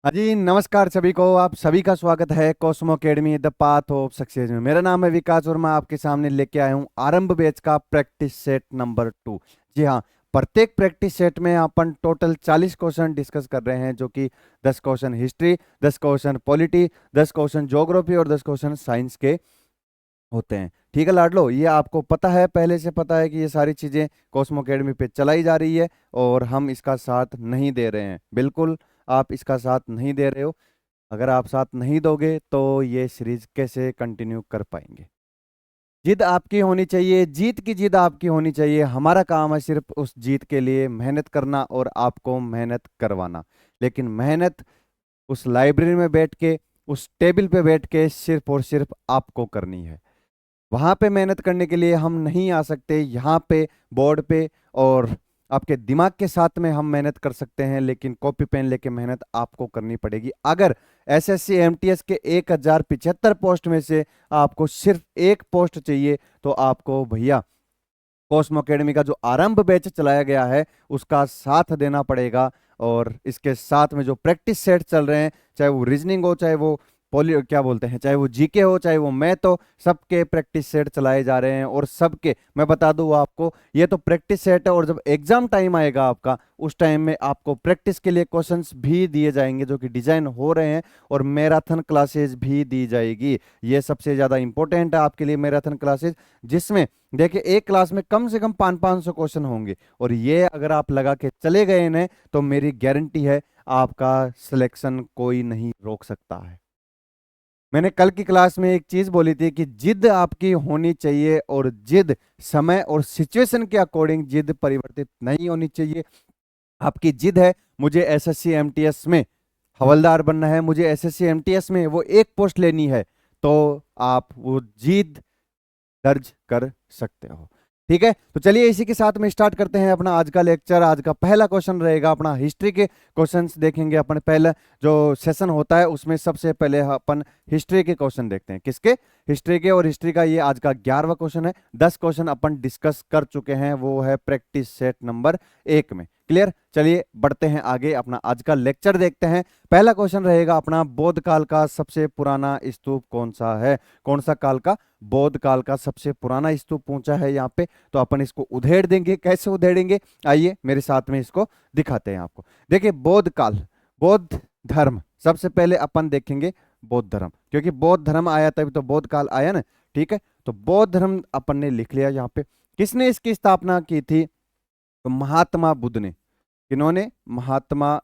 हाँ जी, नमस्कार सभी को। आप सभी का स्वागत है Cosmo academy the path of success में। मेरा नाम है विकास और मैं आपके सामने लेके आया हूँ आरंभ बैच का प्रैक्टिस सेट नंबर 2। जी हाँ, प्रत्येक प्रैक्टिस सेट में अपन टोटल 40 क्वेश्चन डिस्कस कर रहे हैं, जो कि 10 question history, 10 question polity, 10 question geography और 10 क्वेश्चन साइंस के होते हैं। ठीक है लाडलो, ये आपको पता है, पहले से पता है कि ये सारी चीजें कॉस्मो अकेडमी पे चलाई जा रही है और हम इसका साथ नहीं दे रहे हैं। बिल्कुल, आप इसका साथ नहीं दे रहे हो। अगर आप साथ नहीं दोगे तो ये सीरीज कैसे कंटिन्यू कर पाएंगे। जिद आपकी होनी चाहिए, जीत की जिद आपकी होनी चाहिए। हमारा काम है सिर्फ उस जीत के लिए मेहनत करना और आपको मेहनत करवाना। लेकिन मेहनत उस लाइब्रेरी में बैठ के, उस टेबल पे बैठ के सिर्फ और सिर्फ आपको करनी है। वहां पे मेहनत करने के लिए हम नहीं आ सकते। यहाँ पे बोर्ड पे और आपके दिमाग के साथ में हम मेहनत कर सकते हैं, लेकिन कॉपी पेन लेके मेहनत आपको करनी पड़ेगी। अगर एसएससी एमटीएस के 1075 पोस्ट में से आपको सिर्फ एक पोस्ट चाहिए तो आपको भैया कॉस्मो अकेडमी का जो आरंभ बैच चलाया गया है उसका साथ देना पड़ेगा। और इसके साथ में जो प्रैक्टिस सेट चल रहे हैं, चाहे वो रीजनिंग हो, चाहे वो पोली क्या बोलते हैं, चाहे वो जीके हो, चाहे वो मैथ हो, सबके प्रैक्टिस सेट चलाए जा रहे हैं। और सबके मैं बता दूं आपको, ये तो प्रैक्टिस सेट है, और जब एग्जाम टाइम आएगा आपका, उस टाइम में आपको प्रैक्टिस के लिए क्वेश्चंस भी दिए जाएंगे जो कि डिजाइन हो रहे हैं, और मैराथन क्लासेस भी दी जाएगी। ये सबसे ज्यादा इंपॉर्टेंट है आपके लिए, मैराथन क्लासेस, जिसमें देखिए एक क्लास में कम से कम 500-500 क्वेश्चन होंगे। और ये अगर आप लगा के चले गए इन्हें तो मेरी गारंटी है आपका सिलेक्शन कोई नहीं रोक सकता है। मैंने कल की क्लास में एक चीज बोली थी कि जिद आपकी होनी चाहिए, और जिद समय और सिचुएशन के अकॉर्डिंग जिद परिवर्तित नहीं होनी चाहिए। आपकी जिद है मुझे एसएससी एमटीएस में हवलदार बनना है, मुझे एसएससी एमटीएस में वो एक पोस्ट लेनी है, तो आप वो जिद दर्ज कर सकते हो। ठीक है, तो चलिए इसी के साथ में स्टार्ट करते हैं अपना आज का लेक्चर। आज का पहला क्वेश्चन रहेगा अपना हिस्ट्री के क्वेश्चंस देखेंगे अपन। पहला जो सेशन होता है उसमें सबसे पहले अपन हिस्ट्री के क्वेश्चन देखते हैं। किसके? हिस्ट्री के। और हिस्ट्री का ये आज का 11वां क्वेश्चन है। 10 क्वेश्चन अपन डिस्कस कर चुके हैं, वो है प्रैक्टिस सेट नंबर 1 में। क्लियर? चलिए बढ़ते हैं आगे, अपना आज का लेक्चर देखते हैं। पहला क्वेश्चन रहेगा अपना, बौद्ध काल का सबसे पुराना स्तूप कौन सा है? कौन सा काल का? बौद्ध काल का सबसे पुराना स्तूप पूछा है यहाँ पे, तो अपन इसको उधेड़ देंगे। कैसे उधेड़ेंगे, आइए मेरे साथ में इसको दिखाते हैं आपको। देखिए बौद्ध काल, बौद्ध धर्म, सबसे पहले अपन देखेंगे बौद्ध धर्म, क्योंकि बौद्ध धर्म आया तभी तो बौद्ध काल आया ना। ठीक है, तो बौद्ध धर्म अपन ने लिख लिया यहाँ पे। किसने इसकी स्थापना की थी? तो महात्मा बुद्ध ने। किन्होंने? महात्मा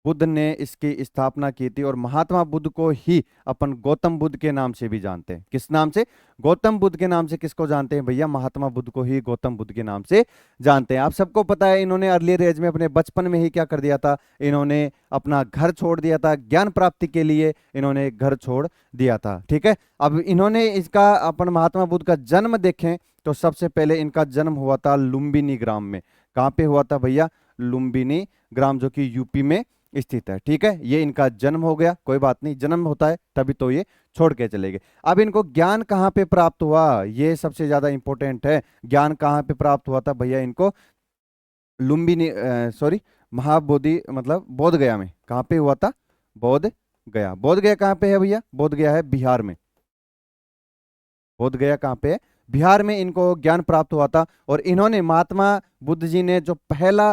बुद्ध ने इसकी स्थापना की थी। और महात्मा बुद्ध को ही अपन गौतम बुद्ध के नाम से भी जानते हैं। किस नाम से? गौतम बुद्ध के नाम से। किसको जानते हैं भैया? महात्मा बुद्ध को ही गौतम बुद्ध के नाम से जानते हैं। आप सबको पता है इन्होंने अर्लियर एज में, अपने बचपन में ही क्या कर दिया था, इन्होंने अपना घर छोड़ दिया था। ज्ञान प्राप्ति के लिए इन्होंने घर छोड़ दिया था। ठीक है, अब इन्होंने इसका, अपन महात्मा बुद्ध का जन्म देखें तो सबसे पहले इनका जन्म हुआ था लुम्बिनी ग्राम में। कहाँ पे हुआ था भैया? लुम्बिनी ग्राम, जो कि यूपी में स्थित है। ठीक है, ये इनका जन्म हो गया, कोई बात नहीं, जन्म होता है तभी तो ये छोड़ के चले गए। अब इनको ज्ञान कहाँ पे प्राप्त हुआ, ये सबसे ज्यादा इंपॉर्टेंट है। ज्ञान कहाँ पे प्राप्त हुआ था भैया इनको? लुम्बिनी, सॉरी, महाबोधि मतलब बोध गया में। कहाँ पे हुआ था? बोध गया। बोध गया कहाँ पे है भैया? बोध गया है बिहार में। बोध गया कहाँ पे है? बिहार में इनको ज्ञान प्राप्त हुआ था। और इन्होंने, महात्मा बुद्ध जी ने जो पहला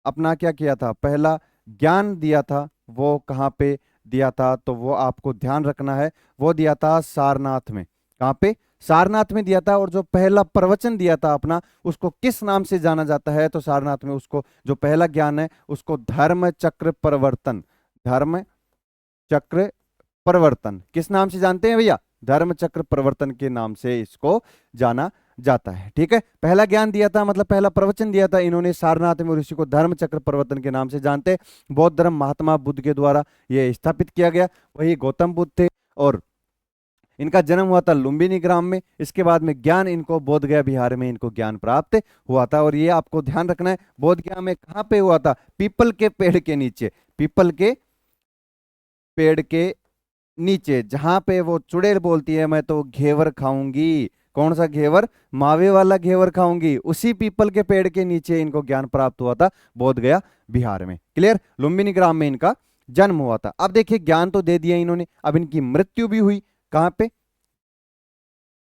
अपना क्या किया था, पहला ज्ञान दिया था, वो कहाँ पे दिया था? तो वो आपको ध्यान रखना है, वो दिया था सारनाथ में। कहाँ पे? सारनाथ में दिया था। और जो पहला प्रवचन दिया था अपना, उसको किस नाम से जाना जाता है? तो सारनाथ में उसको, जो पहला ज्ञान है उसको धर्म चक्र प्रवर्तन, धर्म चक्र प्रवर्तन, किस नाम से जानते हैं भैया? धर्म चक्र प्रवर्तन के नाम से इसको जाना जाता है। ठीक है, पहला ज्ञान दिया था, मतलब पहला प्रवचन दिया था इन्होंने सारनाथ में, और इसी को धर्म चक्र प्रवर्तन के नाम से जानते हैं। बौद्ध धर्म महात्मा बुद्ध के द्वारा यह स्थापित किया गया, वही गौतम बुद्ध थे। और इनका जन्म हुआ था लुम्बिनी ग्राम में। इसके बाद में ज्ञान इनको बोध गया बिहार में इनको ज्ञान प्राप्त हुआ था। और ये आपको ध्यान रखना है, बोध गया में कहाँ पे हुआ था? पीपल के पेड़ के नीचे। पीपल के पेड़ के नीचे, जहां पे वो चुड़ैल बोलती है मैं तो घेवर खाऊंगी। कौन सा घेवर? मावे वाला घेवर खाऊंगी। उसी पीपल के पेड़ के नीचे इनको ज्ञान प्राप्त हुआ था, बोध गया बिहार में। क्लियर? लुम्बिनी ग्राम में इनका जन्म हुआ था। अब देखिए ज्ञान तो दे दिया इन्होंने, अब इनकी मृत्यु भी हुई। कहाँ पे?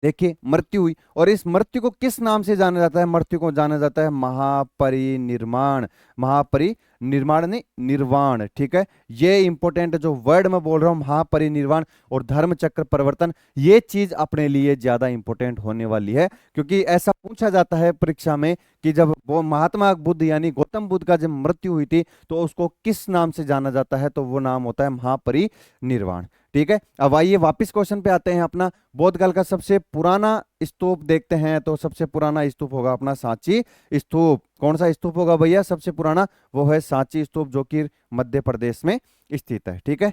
देखिए मृत्यु हुई, और इस मृत्यु को किस नाम से जाना जाता है? मृत्यु को जाना जाता है महापरिनिर्वाण। महापरिनिर्वाण नहीं, निर्वाण, ठीक है। ये इंपॉर्टेंट जो वर्ड मैं बोल रहा हूं, महापरिनिर्वाण और धर्म चक्र परिवर्तन, ये चीज अपने लिए ज्यादा इंपॉर्टेंट होने वाली है, क्योंकि ऐसा पूछा जाता है परीक्षा में कि जब वो महात्मा बुद्ध यानी गौतम बुद्ध का जब मृत्यु हुई थी तो उसको किस नाम से जाना जाता है, तो वो नाम होता है महापरिनिर्वाण। ठीक है, अब आइए वापिस क्वेश्चन पे आते हैं अपना। बौद्ध काल का सबसे पुराना स्तूप देखते हैं, तो सबसे पुराना स्तूप होगा अपना सांची स्तूप। कौन सा स्तूप होगा भैया सबसे पुराना? वो है सांची स्तूप, जो कि मध्य प्रदेश में स्थित है। ठीक है,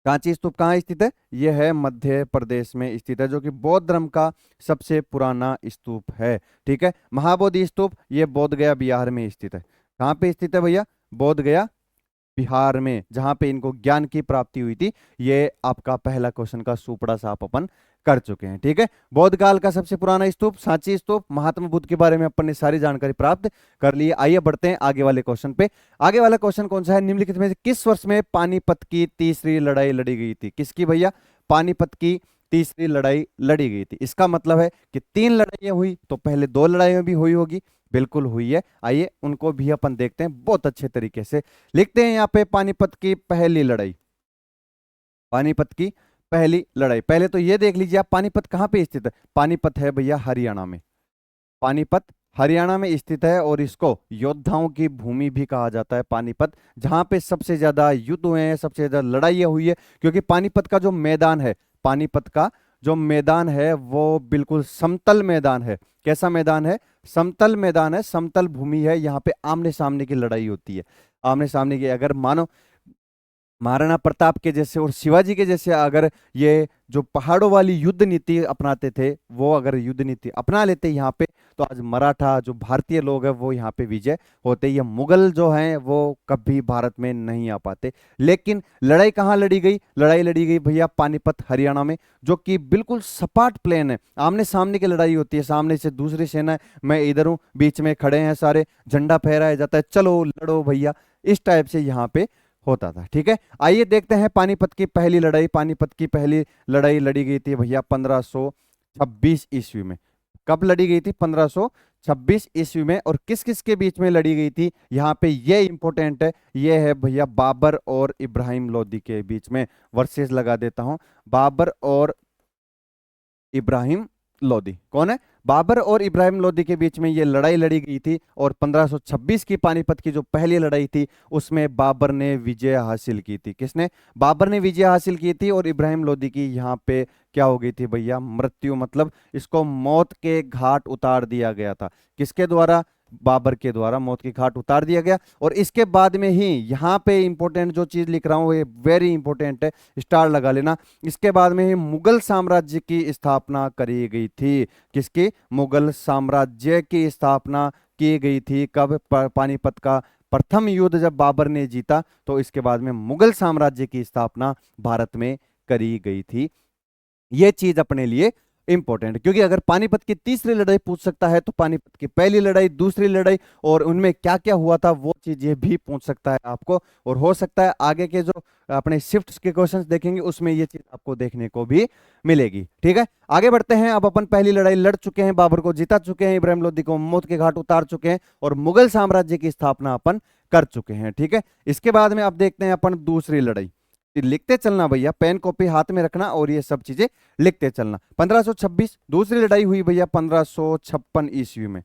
सांची स्तूप कहाँ स्थित है? यह है मध्य प्रदेश में स्थित है, जो कि बौद्ध धर्म का सबसे पुराना स्तूप है। ठीक है, महाबोधि स्तूप ये बोध गया बिहार में स्थित है। कहाँ पे स्थित है भैया? बोध गया बिहार में, जहां पे इनको ज्ञान की प्राप्ति हुई थी। ये आपका पहला क्वेश्चन का सुपड़ा साफ अपन कर चुके हैं। ठीक है, बौद्ध काल का सबसे पुराना स्तूप सांची स्तूप, महात्मा बुद्ध के बारे में अपन ने सारी जानकारी प्राप्त कर ली। आइए बढ़ते हैं आगे वाले क्वेश्चन पे। आगे वाला क्वेश्चन कौन सा है? निम्नलिखित में से किस वर्ष में पानीपत की तीसरी लड़ाई लड़ी गई थी? किसकी भैया? पानीपत की तीसरी लड़ाई लड़ी गई थी। इसका मतलब है कि 3 लड़ाइयां हुई, तो पहले 2 लड़ाइयां भी हुई होगी। बिल्कुल हुई है, आइए उनको भी अपन देखते हैं बहुत अच्छे तरीके से। लिखते हैं यहाँ पे पानीपत की पहली लड़ाई। पानीपत की पहली लड़ाई, पहले तो ये देख लीजिए आप, पानीपत कहाँ पे स्थित है? पानीपत है भैया हरियाणा में। पानीपत हरियाणा में स्थित है, और इसको योद्धाओं की भूमि भी कहा जाता है पानीपत, जहां पे सबसे ज्यादा युद्ध हुए हैं, सबसे ज्यादा लड़ाइयां हुई है। क्योंकि पानीपत का जो मैदान है, पानीपत का जो मैदान है वो बिल्कुल समतल मैदान है। कैसा मैदान है? समतल मैदान है, समतल भूमि है। यहाँ पे आमने सामने की लड़ाई होती है, आमने सामने की। अगर मानो महाराणा प्रताप के जैसे और शिवाजी के जैसे अगर ये जो पहाड़ों वाली युद्ध नीति अपनाते थे, वो अगर युद्ध नीति अपना लेते यहाँ पे, तो आज मराठा जो भारतीय लोग हैं वो यहाँ पे विजय होते। ये मुगल जो हैं वो कभी भारत में नहीं आ पाते। लेकिन लड़ाई कहाँ लड़ी गई? लड़ाई लड़ी गई भैया पानीपत हरियाणा में, जो कि बिल्कुल सपाट प्लेन है। आमने सामने की लड़ाई होती है, सामने से दूसरी सेना है, मैं इधर हूँ, बीच में खड़े हैं सारे, झंडा फहराया जाता है, चलो लड़ो भैया, इस टाइप से यहाँ पे होता था। ठीक है, आइए देखते हैं पानीपत की पहली लड़ाई। पानीपत की पहली लड़ाई लड़ी गई थी भैया 1526 ईस्वी में। कब लड़ी गई थी? 1526 ईस्वी में। और किस किस के बीच में लड़ी गई थी? यहाँ पे ये इंपॉर्टेंट है, ये है भैया बाबर और इब्राहिम लोदी के बीच में। वर्सेस लगा देता हूं, बाबर और इब्राहिम लोदी। कौन है? बाबर और इब्राहिम लोदी के बीच में ये लड़ाई लड़ी गई थी। और 1526 की पानीपत की जो पहली लड़ाई थी उसमें बाबर ने विजय हासिल की थी। किसने? बाबर ने विजय हासिल की थी, और इब्राहिम लोदी की यहाँ पे क्या हो गई थी भैया? मृत्यु, मतलब इसको मौत के घाट उतार दिया गया था। किसके द्वारा? बाबर के द्वारा मौत के घाट उतार दिया गया। और इसके बाद में ही यहाँ पे इंपॉर्टेंट जो चीज लिख रहा हूं ये वेरी इंपॉर्टेंट है, स्टार लगा लेना। इसके बाद में ही मुगल साम्राज्य की स्थापना करी गई थी। किसकी? मुगल साम्राज्य की स्थापना की गई थी। कब? पानीपत का प्रथम युद्ध जब बाबर ने जीता, तो इसके बाद में मुगल साम्राज्य की स्थापना भारत में करी गई थी। यह चीज अपने लिए इंपॉर्टेंट, क्योंकि अगर पानीपत की तीसरी लड़ाई पूछ सकता है तो पानीपत की पहली लड़ाई, दूसरी लड़ाई और उनमें क्या क्या हुआ था वो चीज ये भी पूछ सकता है आपको। और हो सकता है आगे के जो अपने शिफ्ट के क्वेश्चंस देखेंगे उसमें ये चीज आपको देखने को भी मिलेगी। ठीक है, आगे बढ़ते हैं। अब अपन पहली लड़ाई लड़ चुके हैं, बाबर को जिता चुके हैं, इब्राहिम लोदी को मौत के घाट उतार चुके हैं, और मुगल साम्राज्य की स्थापना अपन कर चुके हैं। ठीक है, इसके बाद में अब देखते हैं अपन दूसरी लड़ाई। लिखते चलना भैया, पेन कॉपी हाथ में रखना और ये सब चीजें लिखते चलना। 1526 दूसरी लड़ाई हुई भैया 1556 ईस्वी में।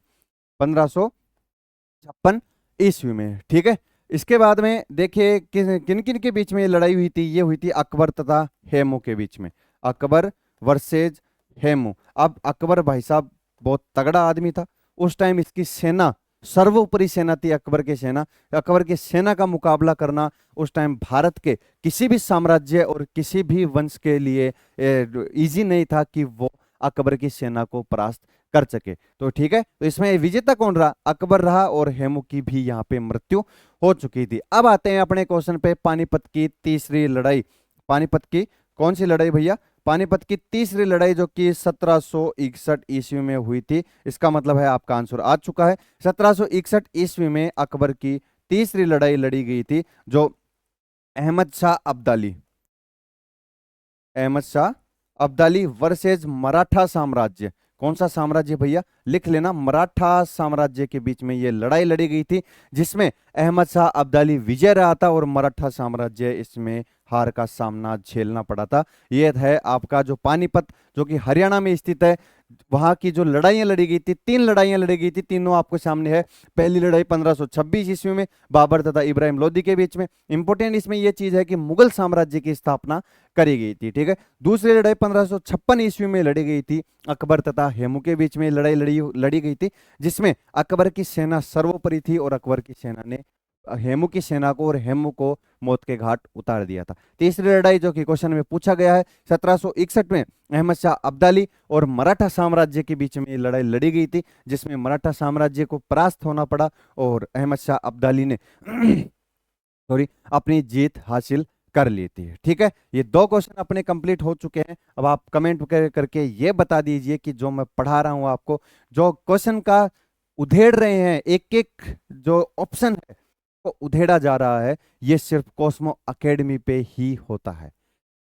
1556 ईस्वी में। ठीक है, इसके बाद में देखिए किन किन के बीच में ये लड़ाई हुई थी? ये हुई थी अकबर तथा हेमू के बीच में। अकबर वर्सेज हेमू। अब अकबर भाई साहब बहुत तगड़ा आदमी था उस टाइम, इसकी सेना सर्वोपरि सेना थी अकबर की सेना। अकबर की सेना का मुकाबला करना उस टाइम भारत के किसी भी साम्राज्य और किसी भी वंश के लिए इजी नहीं था कि वो अकबर की सेना को परास्त कर सके। तो ठीक है, तो इसमें विजेता कौन रहा? अकबर रहा, और हेमू की भी यहाँ पे मृत्यु हो चुकी थी। अब आते हैं अपने क्वेश्चन पे, पानीपत की तीसरी लड़ाई। पानीपत की कौन सी लड़ाई भैया? पानीपत की तीसरी लड़ाई जो कि 1761 ईस्वी में हुई थी। इसका मतलब है आपका आंसर आ चुका है। 1761 ईस्वी में अकबर की तीसरी लड़ाई लड़ी गई थी, जो अहमद शाह अब्दाली, अहमद शाह अब्दाली वर्सेज मराठा साम्राज्य। कौन सा साम्राज्य भैया, लिख लेना, मराठा साम्राज्य के बीच में ये लड़ाई लड़ी गई थी, जिसमें अहमद शाह अब्दाली विजय रहा था और मराठा साम्राज्य इसमें हार का सामना झेलना पड़ा था। ये है आपका जो पानीपत, जो कि हरियाणा में स्थित है, वहां की जो लड़ाइयां लड़ी गई थी, 3 लड़ाइयां लड़ी गई थी, तीनों आपको सामने है। पहली लड़ाई 1526 ईस्वी में बाबर तथा इब्राहिम लोदी के बीच में। इंपोर्टेंट इसमें यह चीज है कि मुगल साम्राज्य की स्थापना करी गई थी, ठीक है। दूसरी लड़ाई 1556 ईस्वी में लड़ी गई थी, अकबर तथा हेमू के बीच में लड़ाई लड़ी गई थी, जिसमें अकबर की सेना सर्वोपरि थी और अकबर की सेना ने हेमू की सेना को और हेमू को मौत के घाट उतार दिया था। तीसरी लड़ाई जो कि क्वेश्चन में पूछा गया है, 1761 में अहमद शाह अब्दाली और मराठा साम्राज्य के बीच में ये लड़ाई लड़ी गई थी, जिसमें मराठा साम्राज्य को परास्त होना पड़ा और अहमद शाह अब्दाली ने सॉरी अपनी जीत हासिल कर ली थी, ठीक है। ये 2 क्वेश्चन अपने कंप्लीट हो चुके हैं। अब आप कमेंट करके ये बता दीजिए कि जो मैं पढ़ा रहा हूं आपको, जो क्वेश्चन का उधेड़ रहे हैं, एक एक जो ऑप्शन है को उधेड़ा जा रहा है, ये सिर्फ कॉस्मो एकेडमी पे ही होता है।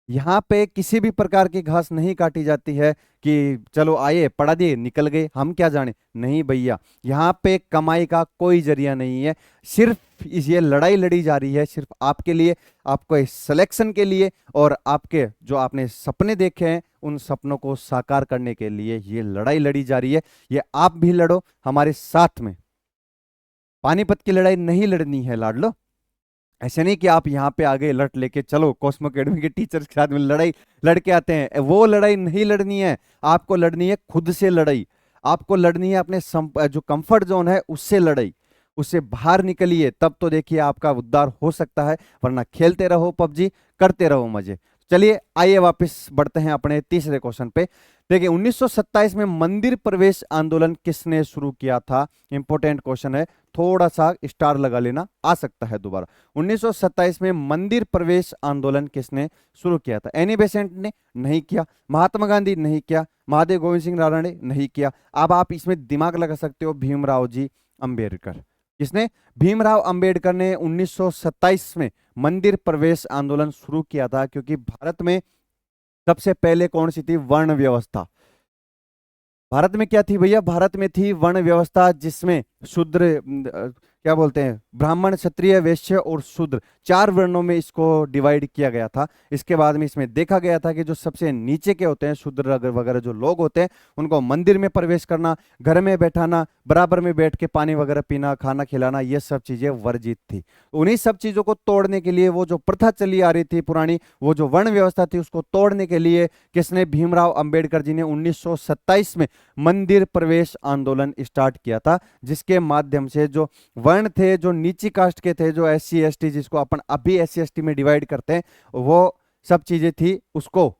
यहाँ पे किसी भी प्रकार की घास नहीं काटी जाती है कि चलो आए पढ़ा दिए निकल गए, हम क्या जाने, नहीं भैया। यहाँ पे कमाई का कोई जरिया नहीं है, सिर्फ ये लड़ाई लड़ी जा रही है सिर्फ आपके लिए, आपको सिलेक्शन के लिए और आपके जो आपने सपने देखे हैं उन सपनों को साकार करने के लिए ये लड़ाई लड़ी जा रही है। ये आप भी लड़ो हमारे साथ में। पानीपत की लड़ाई नहीं लड़नी है लाडलो, ऐसे नहीं कि आप यहाँ पे आगे लट लेके चलो कॉस्मो अकेडमी के टीचर्स के साथ में लड़ाई लड़के आते हैं, वो लड़ाई नहीं लड़नी है। आपको लड़नी है खुद से लड़ाई, आपको लड़नी है अपने जो कंफर्ट जोन है उससे लड़ाई, उससे बाहर निकलिए, तब तो देखिए आपका उद्धार हो सकता है, वरना खेलते रहो पबजी, करते रहो मजे। चलिए आइए वापस बढ़ते हैं अपने तीसरे क्वेश्चन पे। देखिए 1927 में मंदिर प्रवेश आंदोलन किसने शुरू किया था, इंपॉर्टेंट क्वेश्चन है, थोड़ा सा स्टार लगा लेना, आ सकता है दोबारा। 1927 में मंदिर प्रवेश आंदोलन किसने शुरू किया था? एनी बेसेंट ने नहीं किया, महात्मा गांधी नहीं किया, महादेव गोविंद सिंह राणा ने नहीं किया। अब आप इसमें दिमाग लगा सकते हो, भीमराव जी अंबेडकर। किसने? भीमराव अंबेडकर ने 1927 में मंदिर प्रवेश आंदोलन शुरू किया था, क्योंकि भारत में सबसे पहले कौन सी थी? वर्ण व्यवस्था। भारत में क्या थी भैया? भारत में थी वर्ण व्यवस्था, जिसमें शूद्र क्या बोलते हैं, ब्राह्मण, क्षत्रिय, वैश्य और शूद्र, 4 वर्णों में इसको डिवाइड किया गया था। इसके बाद में इसमें देखा गया था कि जो सबसे नीचे के होते हैं, शूद्र वगैरह जो लोग होते हैं, उनको मंदिर में प्रवेश करना, घर में बैठाना, बराबर में बैठ के पानी वगैरह पीना, खाना खिलाना, ये सब चीजें वर्जित थी। उन्हीं सब चीजों को तोड़ने के लिए, वो जो प्रथा चली आ रही थी पुरानी, वो जो वर्ण व्यवस्था थी, उसको तोड़ने के लिए किसने? भीमराव अंबेडकर जी ने 1927 में मंदिर प्रवेश आंदोलन स्टार्ट किया था, जिसके माध्यम से जो वर्ण थे, जो नीची कास्ट के थे, जो SC ST, जिसको अपन अभी SC ST में डिवाइड करते हैं, वो सब चीजें थी, उसको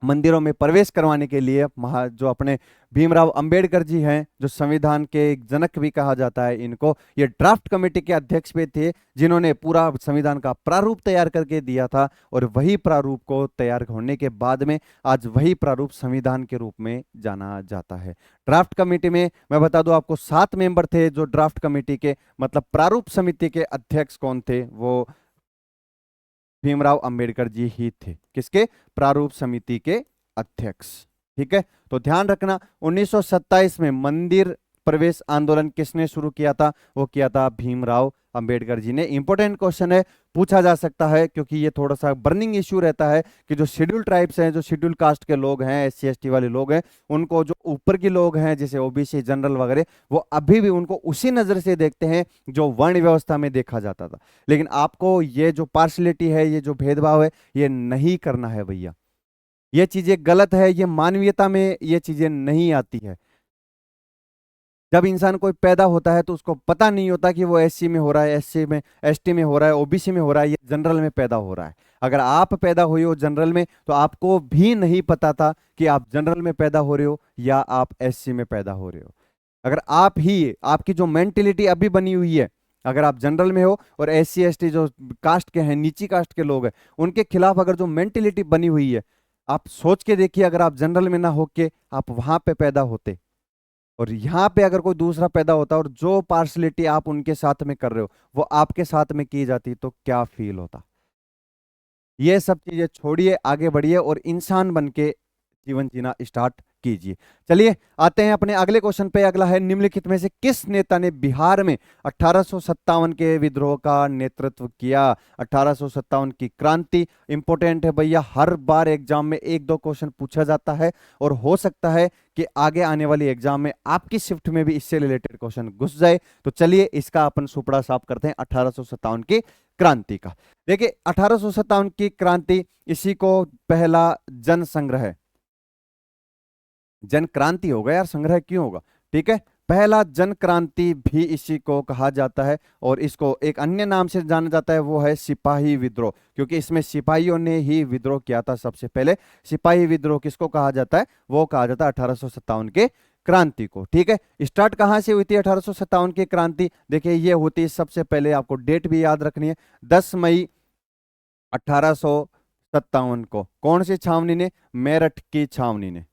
मंदिरों में प्रवेश करवाने के लिए जो अपने भीमराव अंबेडकर जी हैं, जो संविधान के एक जनक भी कहा जाता है इनको, ये ड्राफ्ट कमेटी के अध्यक्ष भी थे, जिन्होंने पूरा संविधान का प्रारूप तैयार करके दिया था। और वही प्रारूप को तैयार होने के बाद में आज वही प्रारूप संविधान के रूप में जाना जाता है। ड्राफ्ट कमेटी में मैं बता दूं आपको 7 मेंबर थे, जो ड्राफ्ट कमेटी के मतलब प्रारूप समिति के अध्यक्ष कौन थे? वो भीमराव अंबेडकर जी ही थे। किसके? प्रारूप समिति के अध्यक्ष, ठीक है। तो ध्यान रखना, 1927 में मंदिर प्रवेश आंदोलन किसने शुरू किया था? वो किया था भीमराव अंबेडकर जी ने। इंपॉर्टेंट क्वेश्चन है, पूछा जा सकता है, क्योंकि ये थोड़ा सा बर्निंग इश्यू रहता है कि जो शेड्यूल ट्राइब्स हैं, जो शेड्यूल कास्ट के लोग हैं, SC ST वाले लोग हैं, उनको जो ऊपर के लोग हैं जैसे OBC जनरल वगैरह, वो अभी भी उनको उसी नजर से देखते हैं जो वर्ण व्यवस्था में देखा जाता था। लेकिन आपको ये जो पार्शलिटी है, ये जो भेदभाव है, ये नहीं करना है भैया। ये चीजें गलत है, ये मानवीयता में ये चीजें नहीं आती है। जब इंसान कोई पैदा होता है तो उसको पता नहीं होता कि वो SC में हो रहा है, SC में, ST में हो रहा है, OBC में हो रहा है, ये जनरल में पैदा हो रहा है। अगर आप पैदा हुए हो जनरल में, तो आपको भी नहीं पता था कि आप जनरल में पैदा हो रहे हो या आप SC में पैदा हो रहे हो। अगर आपकी जो मेंटेलिटी अभी बनी हुई है, अगर आप जनरल में हो और SC ST जो कास्ट के हैं, नीची कास्ट के लोग हैं, उनके खिलाफ अगर जो मेंटेलिटी बनी हुई है, आप सोच के देखिए, अगर आप जनरल में ना होके आप वहां पे पैदा होते और यहाँ पे अगर कोई दूसरा पैदा होता और जो पार्शलिटी आप उनके साथ में कर रहे हो वो आपके साथ में की जाती, तो क्या फील होता? ये सब चीजें छोड़िए, आगे बढ़िए और इंसान बन के जीवन जीना स्टार्ट कीजिए। चलिए आते हैं अपने अगले क्वेश्चन पे। अगला है, निम्नलिखित में से किस नेता ने बिहार में 1857 के विद्रोह का नेतृत्व किया? 1857 की क्रांति इंपॉर्टेंट है भैया, हर बार एग्जाम में एक दो क्वेश्चन पूछा जाता है और हो सकता है कि आगे आने वाली एग्जाम में आपकी शिफ्ट में भी इससे रिलेटेड क्वेश्चन घुस जाए। तो चलिए इसका अपन सुपड़ा साफ करते हैं 1857 की क्रांति का। देखिए 1857 की क्रांति, इसी को पहला जन संग्रह, जन क्रांति होगा यार, संग्रह क्यों होगा, ठीक है, पहला जन क्रांति भी इसी को कहा जाता है। और इसको एक अन्य नाम से जाना जाता है, वो है सिपाही विद्रोह, क्योंकि इसमें सिपाहियों ने ही विद्रोह किया था सबसे पहले। सिपाही विद्रोह किसको कहा जाता है? वो कहा जाता है 1857 के क्रांति को, ठीक है। स्टार्ट कहां से हुई थी 1857 की क्रांति? देखिए ये होती है, सबसे पहले आपको डेट भी याद रखनी है, 10 मई 1857 को। कौन सी छावनी ने? मेरठ की छावनी ने,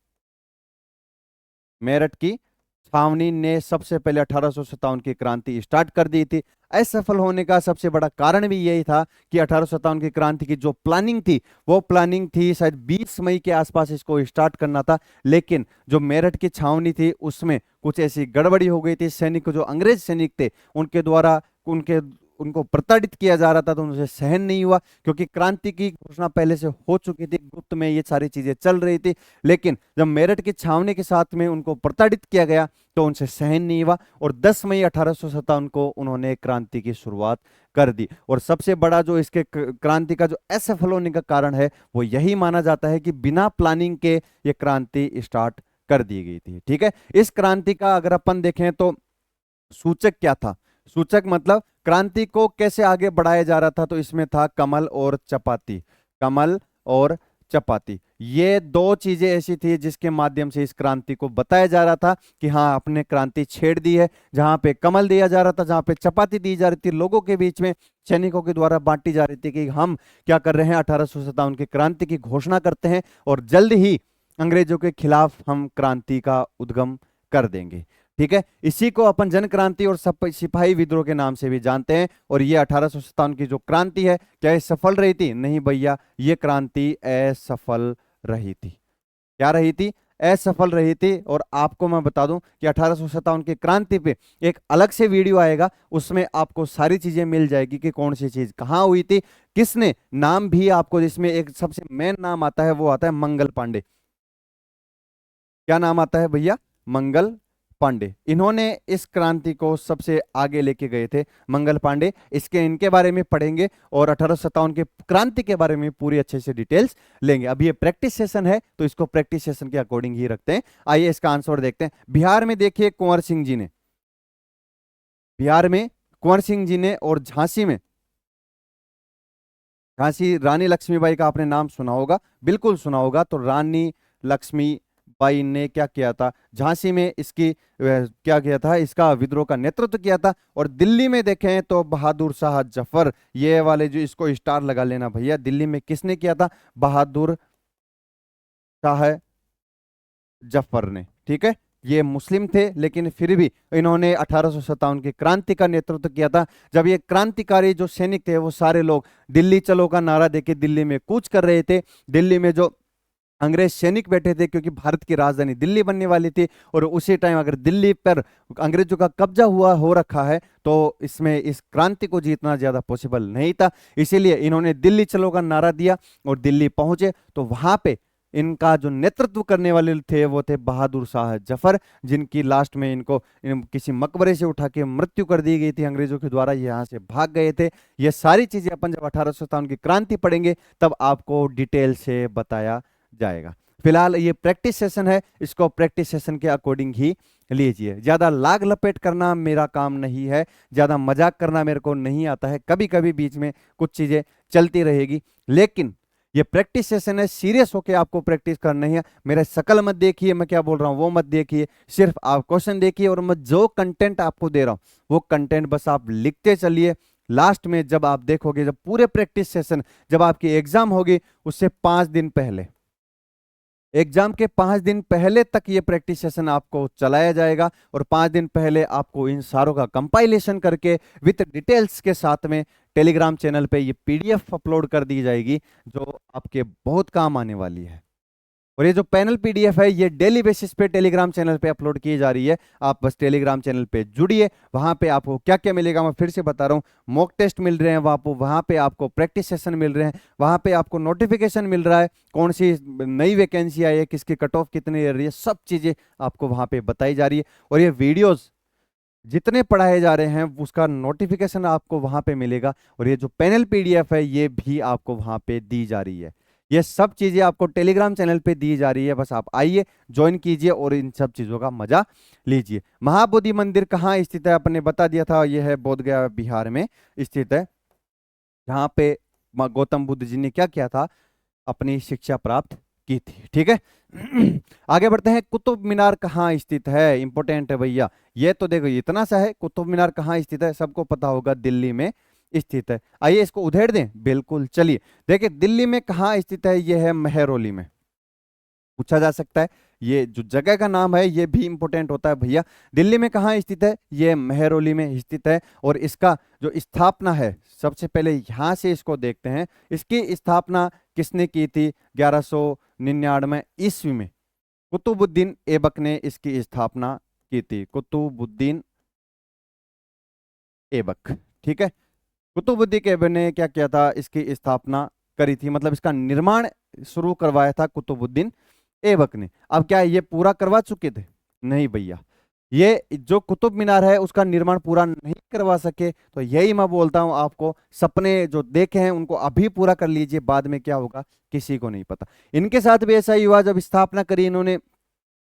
मेरठ की छावनी ने सबसे पहले 1857 की क्रांति स्टार्ट कर दी थी। असफल होने का सबसे बड़ा कारण भी यही था कि 1857 की क्रांति की जो प्लानिंग थी, वो प्लानिंग थी शायद 20 मई के आसपास इसको स्टार्ट करना था, लेकिन जो मेरठ की छावनी थी उसमें कुछ ऐसी गड़बड़ी हो गई थी। सैनिक, जो अंग्रेज सैनिक थे, उनके द्वारा उनको प्रताड़ित किया जा रहा था, तो उनसे सहन नहीं हुआ, क्योंकि क्रांति की घोषणा पहले से हो चुकी थी, गुप्त में ये सारी चीजें चल रही थी। लेकिन जब मेरठ की छावनी के साथ में उनको प्रताड़ित किया गया तो उनसे सहन नहीं हुआ और 10 मई 1857 को उन्होंने क्रांति की शुरुआत कर दी। और सबसे बड़ा जो इसके क्रांति का जो असफल होने का कारण है, वो यही माना जाता है कि बिना प्लानिंग के ये क्रांति स्टार्ट कर दी गई थी, ठीक है। इस क्रांति का अगर अपन देखें तो सूचक क्या था? सूचक मतलब क्रांति को कैसे आगे बढ़ाया जा रहा था, तो इसमें था कमल और चपाती। कमल और चपाती, ये दो चीजें ऐसी थी जिसके माध्यम से इस क्रांति को बताया जा रहा था कि हाँ अपने क्रांति छेड़ दी है। जहां पे कमल दिया जा रहा था, जहां पे चपाती दी जा रही थी, लोगों के बीच में सैनिकों के द्वारा बांटी जा रही थी कि हम क्या कर रहे हैं, 1857 की क्रांति की घोषणा करते हैं और जल्द ही अंग्रेजों के खिलाफ हम क्रांति का उद्गम कर देंगे, ठीक है। इसी को अपन जन क्रांति और सिपाही विद्रोह के नाम से भी जानते हैं। और ये 1857 की जो क्रांति है, क्या ये सफल रही थी? नहीं भैया, ये क्रांति असफल रही थी। क्या रही थी? असफल रही थी। और आपको मैं बता दूं कि 1857 की क्रांति पे एक अलग से वीडियो आएगा, उसमें आपको सारी चीजें मिल जाएगी कि कौन सी चीज कहां हुई थी, किसने, नाम भी आपको, जिसमें एक सबसे मेन नाम आता है, वो आता है मंगल पांडे। क्या नाम आता है भैया? मंगल पांडे। इन्होंने इस क्रांति को सबसे आगे लेके गए थे, मंगल पांडे। इनके बारे में पढ़ेंगे और 1857 के क्रांति के बारे में पूरी अच्छे से डिटेल्स लेंगे। अब ये प्रैक्टिस सेशन है तो इसको प्रैक्टिस सेशन के अकॉर्डिंग ही रखते हैं। आइए इसका आंसर देखते हैं। बिहार में देखिए कुंवर सिंह जी ने, बिहार में कुंवर सिंह जी ने, और झांसी में, झांसी रानी लक्ष्मीबाई का आपने नाम सुना होगा, बिल्कुल सुना होगा। तो रानी लक्ष्मी बाई ने क्या किया था? झांसी में इसकी क्या किया था? इसका विद्रोह का नेतृत्व किया था। और दिल्ली में देखें तो बहादुर शाह जफर, ये वाले जो, इसको स्टार लगा लेना भैया, दिल्ली में किसने किया था? बहादुर शाह जफर ने, ठीक है। ये मुस्लिम थे लेकिन फिर भी इन्होंने 1857 की क्रांति का नेतृत्व किया था। जब ये क्रांतिकारी जो सैनिक थे, वो सारे लोग दिल्ली चलो का नारा देके दिल्ली में कूच कर रहे थे। दिल्ली में जो अंग्रेज सैनिक बैठे थे, क्योंकि भारत की राजधानी दिल्ली बनने वाली थी, और उसी टाइम अगर दिल्ली पर अंग्रेजों का कब्जा हुआ हो रखा है तो इसमें इस क्रांति को जीतना ज्यादा पॉसिबल नहीं था। इसीलिए इन्होंने दिल्ली चलो का नारा दिया और दिल्ली पहुंचे। तो वहां पे इनका जो नेतृत्व करने वाले थे वो थे बहादुर शाह जफर, जिनकी लास्ट में इनको किसी मकबरे से उठा के मृत्यु कर दी गई थी अंग्रेजों के द्वारा। यहाँ से भाग गए थे। ये सारी चीजें अपन जब 1857 की क्रांति पढ़ेंगे तब आपको डिटेल से बताया जाएगा। फिलहाल ये प्रैक्टिस सेशन है, इसको प्रैक्टिस सेशन के अकॉर्डिंग ही लीजिए। ज्यादा लाग लपेट करना मेरा काम नहीं है, ज्यादा मजाक करना मेरे को नहीं आता है। कभी कभी बीच में कुछ चीजें चलती रहेगी, लेकिन ये प्रैक्टिस सेशन है, सीरियस होके आपको प्रैक्टिस करनी है। मेरा शकल मत देखिए, मैं क्या बोल रहा हूं वो मत देखिए, सिर्फ आप क्वेश्चन देखिए और मैं जो कंटेंट आपको दे रहा हूं वो कंटेंट बस आप लिखते चलिए। लास्ट में जब आप देखोगे, जब पूरे प्रैक्टिस सेशन, जब आपकी एग्जाम होगी उससे 5 दिन पहले, एग्जाम के 5 दिन पहले तक ये प्रैक्टिस सेशन आपको चलाया जाएगा। और 5 दिन पहले आपको इन सारों का कंपाइलेशन करके विथ डिटेल्स के साथ में टेलीग्राम चैनल पे ये पीडीएफ अपलोड कर दी जाएगी जो आपके बहुत काम आने वाली है। और ये जो पैनल पीडीएफ है ये डेली बेसिस पे टेलीग्राम चैनल पे अपलोड की जा रही है। आप बस टेलीग्राम चैनल पे जुड़िए, वहां पे आपको क्या क्या मिलेगा मैं फिर से बता रहा हूँ। मॉक टेस्ट मिल रहे हैं वहां पे आपको प्रैक्टिस सेशन मिल रहे हैं, वहां पे आपको नोटिफिकेशन मिल रहा है कौन सी नई वैकेंसी आई है, किसकी कट ऑफ कितनी रह रही है, सब चीजें आपको वहां पे बताई जा रही है। और ये वीडियोज जितने पढ़ाए जा रहे हैं उसका नोटिफिकेशन आपको वहां पे मिलेगा। और ये जो पैनल पीडीएफ है ये भी आपको वहां पे दी जा रही है। ये सब चीजें आपको टेलीग्राम चैनल पे दी जा रही है, बस आप आइए ज्वाइन कीजिए और इन सब चीजों का मजा लीजिए। महाबोधि मंदिर कहाँ स्थित है आपने बता दिया था, यह है बोधगया बिहार में स्थित है, जहां पे गौतम बुद्ध जी ने क्या किया था, अपनी शिक्षा प्राप्त की थी। ठीक है आगे बढ़ते हैं। कुतुब मीनार कहाँ स्थित है, इंपॉर्टेंट है भैया। ये तो देखो इतना सा है, कुतुब मीनार कहाँ स्थित है सबको पता होगा, दिल्ली में स्थित है। आइए इसको उधेड़ दें, बिल्कुल चलिए देखिए दिल्ली में कहाँ स्थित है, यह है मेहरौली में। पूछा जा सकता है, ये जो जगह का नाम है ये भी इंपॉर्टेंट होता है भैया। दिल्ली में कहाँ स्थित है, ये मेहरौली में स्थित है। और इसका जो स्थापना है, सबसे पहले यहां से इसको देखते हैं, इसकी स्थापना किसने की थी, 1199 ईस्वी में कुतुबुद्दीन ऐबक ने इसकी स्थापना की थी। कुतुबुद्दीन ऐबक, ठीक है। कुतुबुद्दीन ऐबक ने क्या किया था, इसकी स्थापना करी थी, मतलब इसका निर्माण शुरू करवाया था कुतुबुद्दीन ऐबक ने। अब क्या ये पूरा करवा चुके थे, नहीं भैया, ये जो कुतुब मीनार है उसका निर्माण पूरा नहीं करवा सके। तो यही मैं बोलता हूं आपको, सपने जो देखे हैं उनको अभी पूरा कर लीजिए, बाद में क्या होगा किसी को नहीं पता। इनके साथ भी ऐसा ही हुआ, जब स्थापना करी इन्होंने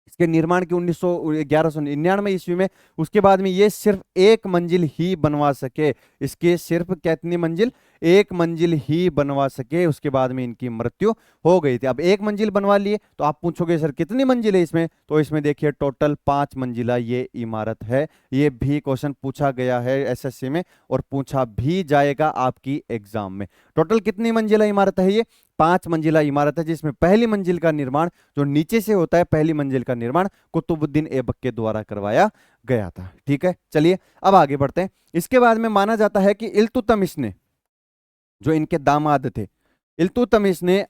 इसके निर्माण की 1199 ईस्वी में, उसके बाद में ये सिर्फ एक मंजिल ही बनवा सके। इसके सिर्फ कितनी मंजिल, एक मंजिल ही बनवा सके, उसके बाद में इनकी मृत्यु हो गई थी। अब एक मंजिल बनवा लिए तो आप पूछोगे सर कितनी मंजिल है इसमें, तो इसमें देखिए टोटल 5 मंजिला ये इमारत है। ये भी क्वेश्चन पूछा गया है एसएससी में और पूछा भी जाएगा आपकी एग्जाम में। टोटल कितनी मंजिला इमारत है, ये 5 मंजिला इमारत है, जिसमें पहली मंजिल का निर्माण जो नीचे से होता है, पहली मंजिल का निर्माण कुतुबुद्दीन ऐबक के द्वारा करवाया गया था। ठीक है, चलिए अब आगे बढ़ते हैं। इसके बाद में माना जाता है कि इल्तुतमिश ने, जो इनके दामाद थे, इल्तुतमिश ने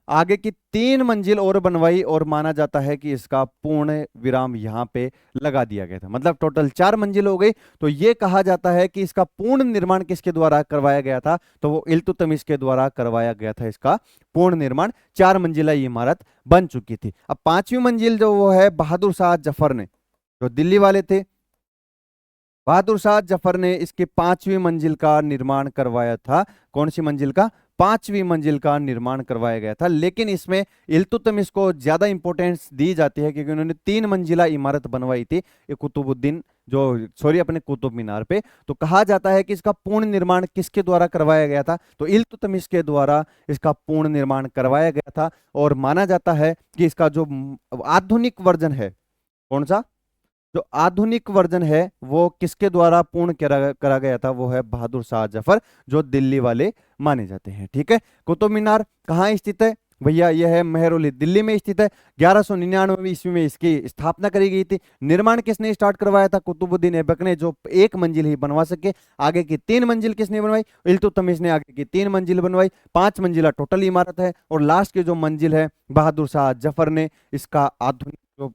आगे की 3 मंजिल और बनवाई और माना जाता है कि इसका पूर्ण विराम यहां पे लगा दिया गया था। मतलब टोटल 4 मंजिल हो गई। तो ये कहा जाता है कि इसका पूर्ण निर्माण किसके द्वारा करवाया गया था, तो वो इल्तुतमिश के द्वारा करवाया गया था। इसका पूर्ण निर्माण 4 मंजिला इमारत बन चुकी थी। अब 5वीं मंजिल जो वो है बहादुर शाह जफर ने, जो दिल्ली वाले थे, बहादुर शाह जफर ने इसकी 5वीं मंजिल का निर्माण करवाया था। कौन सी मंजिल का, 5वीं मंजिल का निर्माण करवाया गया था। लेकिन इसमें इल्तुतमिश को ज्यादा इंपॉर्टेंस दी जाती है क्योंकि उन्होंने 3 मंजिला इमारत बनवाई थी, ये कुतुबुद्दीन अपने कुतुब मीनार पे। तो कहा जाता है कि इसका पूर्ण निर्माण किसके द्वारा करवाया गया था, तो इल्तुतमिश के द्वारा इसका पूर्ण निर्माण करवाया गया था। और माना जाता है कि इसका जो आधुनिक वर्जन है, कौन सा, जो आधुनिक वर्जन है वो किसके द्वारा पूर्ण करा गया था, वो है बहादुर शाह जफर, जो दिल्ली वाले माने जाते हैं। ठीक है, कुतुब मीनार कहाँ स्थित है भैया, यह है मेहरौली, दिल्ली में स्थित है। 1199 ईस्वी में इसकी स्थापना करी गई थी। निर्माण किसने स्टार्ट करवाया था, कुतुबुद्दीन ऐबक ने, जो एक मंजिल ही बनवा सके। आगे की 3 मंजिल किसने बनवाई, इल्तुतमिश ने आगे की 3 मंजिल बनवाई। 5 मंजिला टोटल इमारत है और लास्ट की जो मंजिल है बहादुर शाह जफर ने इसका आधुनिक जो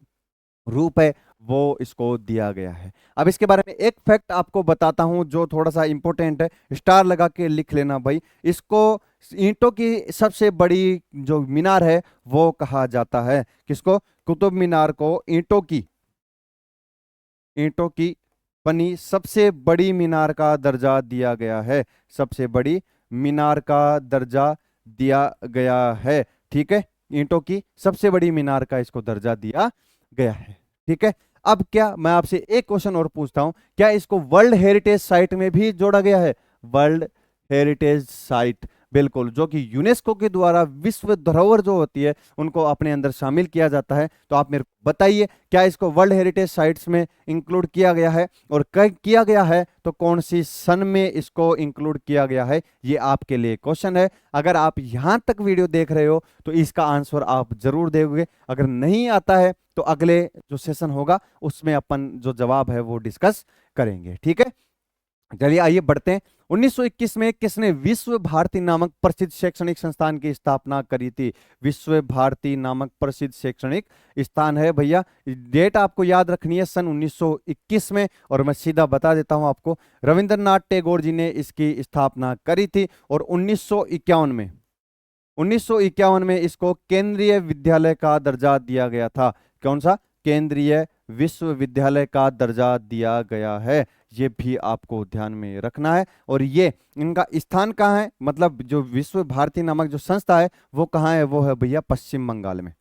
रूप है वो इसको दिया गया है। अब इसके बारे में एक फैक्ट आपको बताता हूं जो थोड़ा सा इंपॉर्टेंट है, स्टार लगा के लिख लेना भाई। इसको ईंटों की सबसे बड़ी जो मीनार है वो कहा जाता है, किसको, कुतुब मीनार को ईंटों की बनी सबसे बड़ी मीनार का दर्जा दिया गया है। सबसे बड़ी मीनार का दर्जा दिया गया है। ठीक है, ईंटों की सबसे बड़ी मीनार का इसको दर्जा दिया गया है। ठीक है, अब क्या मैं आपसे एक क्वेश्चन और पूछता हूं, क्या इसको वर्ल्ड हेरिटेज साइट में भी जोड़ा गया है, वर्ल्ड हेरिटेज साइट, बिल्कुल, जो कि यूनेस्को के द्वारा विश्व धरोहर जो होती है उनको अपने अंदर शामिल किया जाता है। तो आप मेरे को बताइए क्या इसको वर्ल्ड हेरिटेज साइट्स में इंक्लूड किया गया है, और कब किया गया है तो कौन सी सन में इसको इंक्लूड किया गया है, ये आपके लिए क्वेश्चन है। अगर आप यहां तक वीडियो देख रहे हो तो इसका आंसर आप जरूर दोगे। अगर नहीं आता है तो अगले जो सेशन होगा उसमें अपन जो जवाब है वो डिस्कस करेंगे। ठीक है, चलिए आइए बढ़ते हैं। 1921 में किसने विश्व भारती नामक प्रसिद्ध शैक्षणिक संस्थान की स्थापना करी थी? विश्व भारती नामक प्रसिद्ध शैक्षणिक स्थान है भैया, डेट आपको याद रखनी है सन 1921 में, और मैं सीधा बता देता हूं आपको, रविंद्रनाथ टैगोर जी ने इसकी स्थापना करी थी। और 1951 में इसको केंद्रीय विद्यालय का दर्जा दिया गया था। कौन सा? केंद्रीय विश्वविद्यालय का दर्जा दिया गया है, ये भी आपको ध्यान में रखना है। और ये इनका स्थान कहाँ है, मतलब जो विश्व भारती नामक जो संस्था है वो कहाँ है? वो है भैया पश्चिम बंगाल में।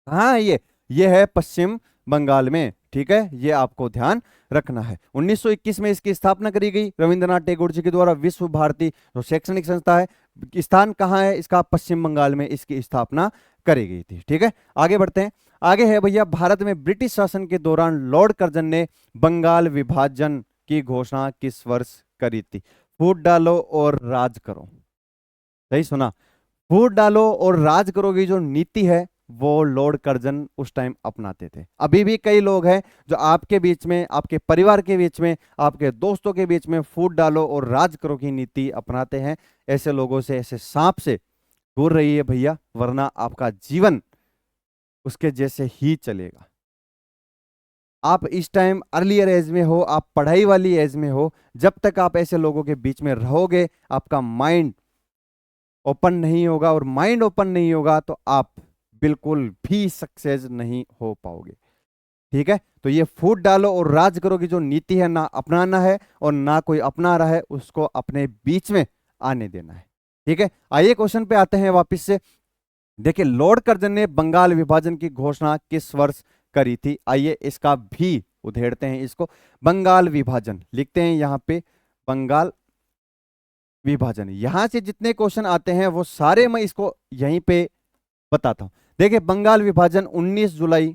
कहाँ है ये है पश्चिम बंगाल में, ठीक है, ये आपको ध्यान रखना है। 1921 में इसकी स्थापना करी गई रविंद्रनाथ टैगोर जी के द्वारा। विश्व भारती जो शैक्षणिक संस्था है, स्थान कहाँ है इसका? पश्चिम बंगाल में इसकी स्थापना करी गई थी, ठीक है। आगे बढ़ते हैं। आगे है भैया, भारत में ब्रिटिश शासन के दौरान लॉर्ड कर्जन ने बंगाल विभाजन की घोषणा किस वर्ष करी थी? फूट डालो और राज करो, सही सुना, वोट डालो और राज करो की जो नीति है वो लॉर्ड कर्जन उस टाइम अपनाते थे। अभी भी कई लोग हैं जो आपके बीच में, आपके परिवार के बीच में, आपके दोस्तों के बीच में फूट डालो और राज करो की नीति अपनाते हैं। ऐसे लोगों से, ऐसे सांप से दूर रहिए भैया, वरना आपका जीवन उसके जैसे ही चलेगा। आप इस टाइम अर्लियर एज में हो, आप पढ़ाई वाली एज में हो, जब तक आप ऐसे लोगों के बीच में रहोगे आपका माइंड ओपन नहीं होगा, और माइंड ओपन नहीं होगा तो आप बिल्कुल भी सक्सेस नहीं हो पाओगे, ठीक है। तो ये फूट डालो और राज करो की जो नीति है ना अपनाना है, और ना कोई अपना रहा है उसको अपने बीच में आने देना है, ठीक है। आइए क्वेश्चन पे आते हैं वापस से। देखिए, लॉर्ड कर्जन ने बंगाल विभाजन की घोषणा किस वर्ष करी थी? आइए इसका भी उधेड़ते हैं इसको। बंगाल विभाजन लिखते हैं यहां पे, बंगाल विभाजन। यहां से जितने क्वेश्चन आते हैं वो सारे मैं इसको यहीं पे बताता हूं। देखिए, बंगाल विभाजन 19 जुलाई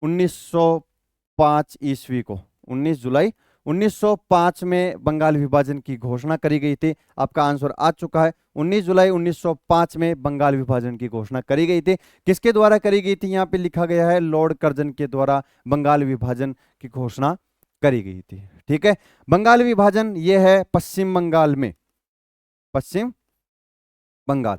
1905 ईस्वी को, 19 जुलाई 1905 में बंगाल विभाजन की घोषणा करी गई थी। आपका आंसर आ चुका है, 19 जुलाई 1905 में बंगाल विभाजन की घोषणा करी गई थी। किसके द्वारा करी गई थी? यहां पे लिखा गया है लॉर्ड कर्जन के द्वारा बंगाल विभाजन की घोषणा करी गई थी, ठीक है। बंगाल विभाजन ये है पश्चिम बंगाल में, पश्चिम बंगाल,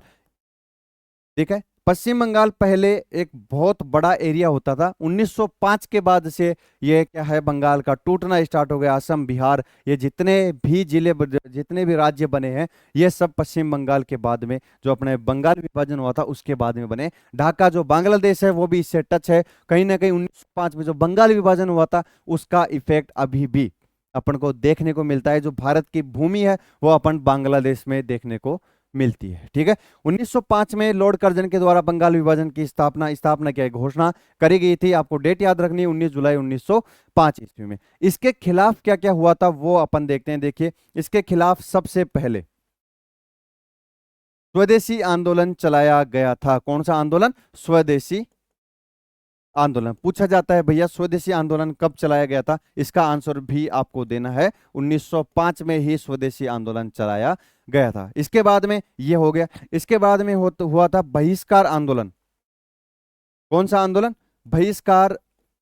ठीक है। पश्चिम बंगाल पहले एक बहुत बड़ा एरिया होता था, 1905 के बाद से ये क्या है, बंगाल का टूटना स्टार्ट हो गया। असम, बिहार, ये जितने भी जिले, जितने भी राज्य बने हैं, ये सब पश्चिम बंगाल के बाद में, जो अपने बंगाल विभाजन हुआ था उसके बाद में बने। ढाका जो बांग्लादेश है वो भी इससे टच है। कहीं ना कहीं 1905 में जो बंगाल विभाजन हुआ था उसका इफेक्ट अभी भी अपन को देखने को मिलता है। जो भारत की भूमि है वो अपन बांग्लादेश में देखने को मिलती है, ठीक है। 1905 में लॉर्ड कर्जन के द्वारा बंगाल विभाजन की स्थापना क्या है, घोषणा करी गई थी। आपको डेट याद रखनी है, 19 जुलाई 1905 ईस्वी में। इसके खिलाफ क्या क्या हुआ था वो अपन देखते हैं। देखिए, इसके खिलाफ सबसे पहले स्वदेशी आंदोलन चलाया गया था। कौन सा आंदोलन? स्वदेशी आंदोलन। पूछा जाता है भैया स्वदेशी आंदोलन कब चलाया गया था, इसका आंसर भी आपको देना है। 1905 में ही स्वदेशी आंदोलन चलाया गया था। इसके बाद में ये हो गया। इसके बाद में हुआ था बहिष्कार आंदोलन। कौन सा आंदोलन? बहिष्कार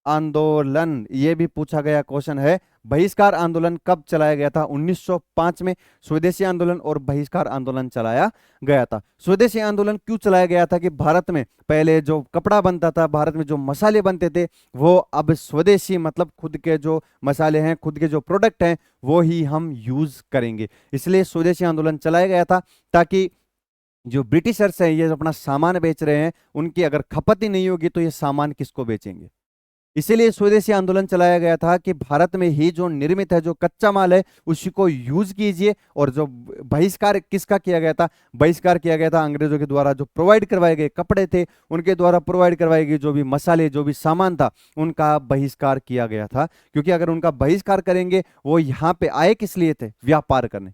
आंदोलन, ये भी पूछा गया क्वेश्चन है। बहिष्कार आंदोलन कब चलाया गया था? 1905 में स्वदेशी आंदोलन और बहिष्कार आंदोलन चलाया गया था। स्वदेशी आंदोलन क्यों चलाया गया था कि भारत में पहले जो कपड़ा बनता था, भारत में जो मसाले बनते थे, वो अब स्वदेशी, मतलब खुद के जो मसाले हैं, खुद के जो प्रोडक्ट हैं, वो ही हम यूज करेंगे। इसलिए स्वदेशी आंदोलन चलाया गया था, ताकि जो ब्रिटिशर्स हैं, ये अपना सामान बेच रहे हैं, उनकी अगर खपत ही नहीं होगी तो ये सामान किसको बेचेंगे। इसीलिए स्वदेशी आंदोलन चलाया गया था कि भारत में ही जो निर्मित है, जो कच्चा माल है, उसी को यूज कीजिए। और जो बहिष्कार किसका किया गया था? बहिष्कार किया गया था अंग्रेजों के द्वारा। जो प्रोवाइड करवाए गए कपड़े थे, उनके द्वारा प्रोवाइड करवाए गए जो भी मसाले, जो भी सामान था, उनका बहिष्कार किया गया था। क्योंकि अगर उनका बहिष्कार करेंगे, वो यहाँ पे आए किस लिए थे? व्यापार करने।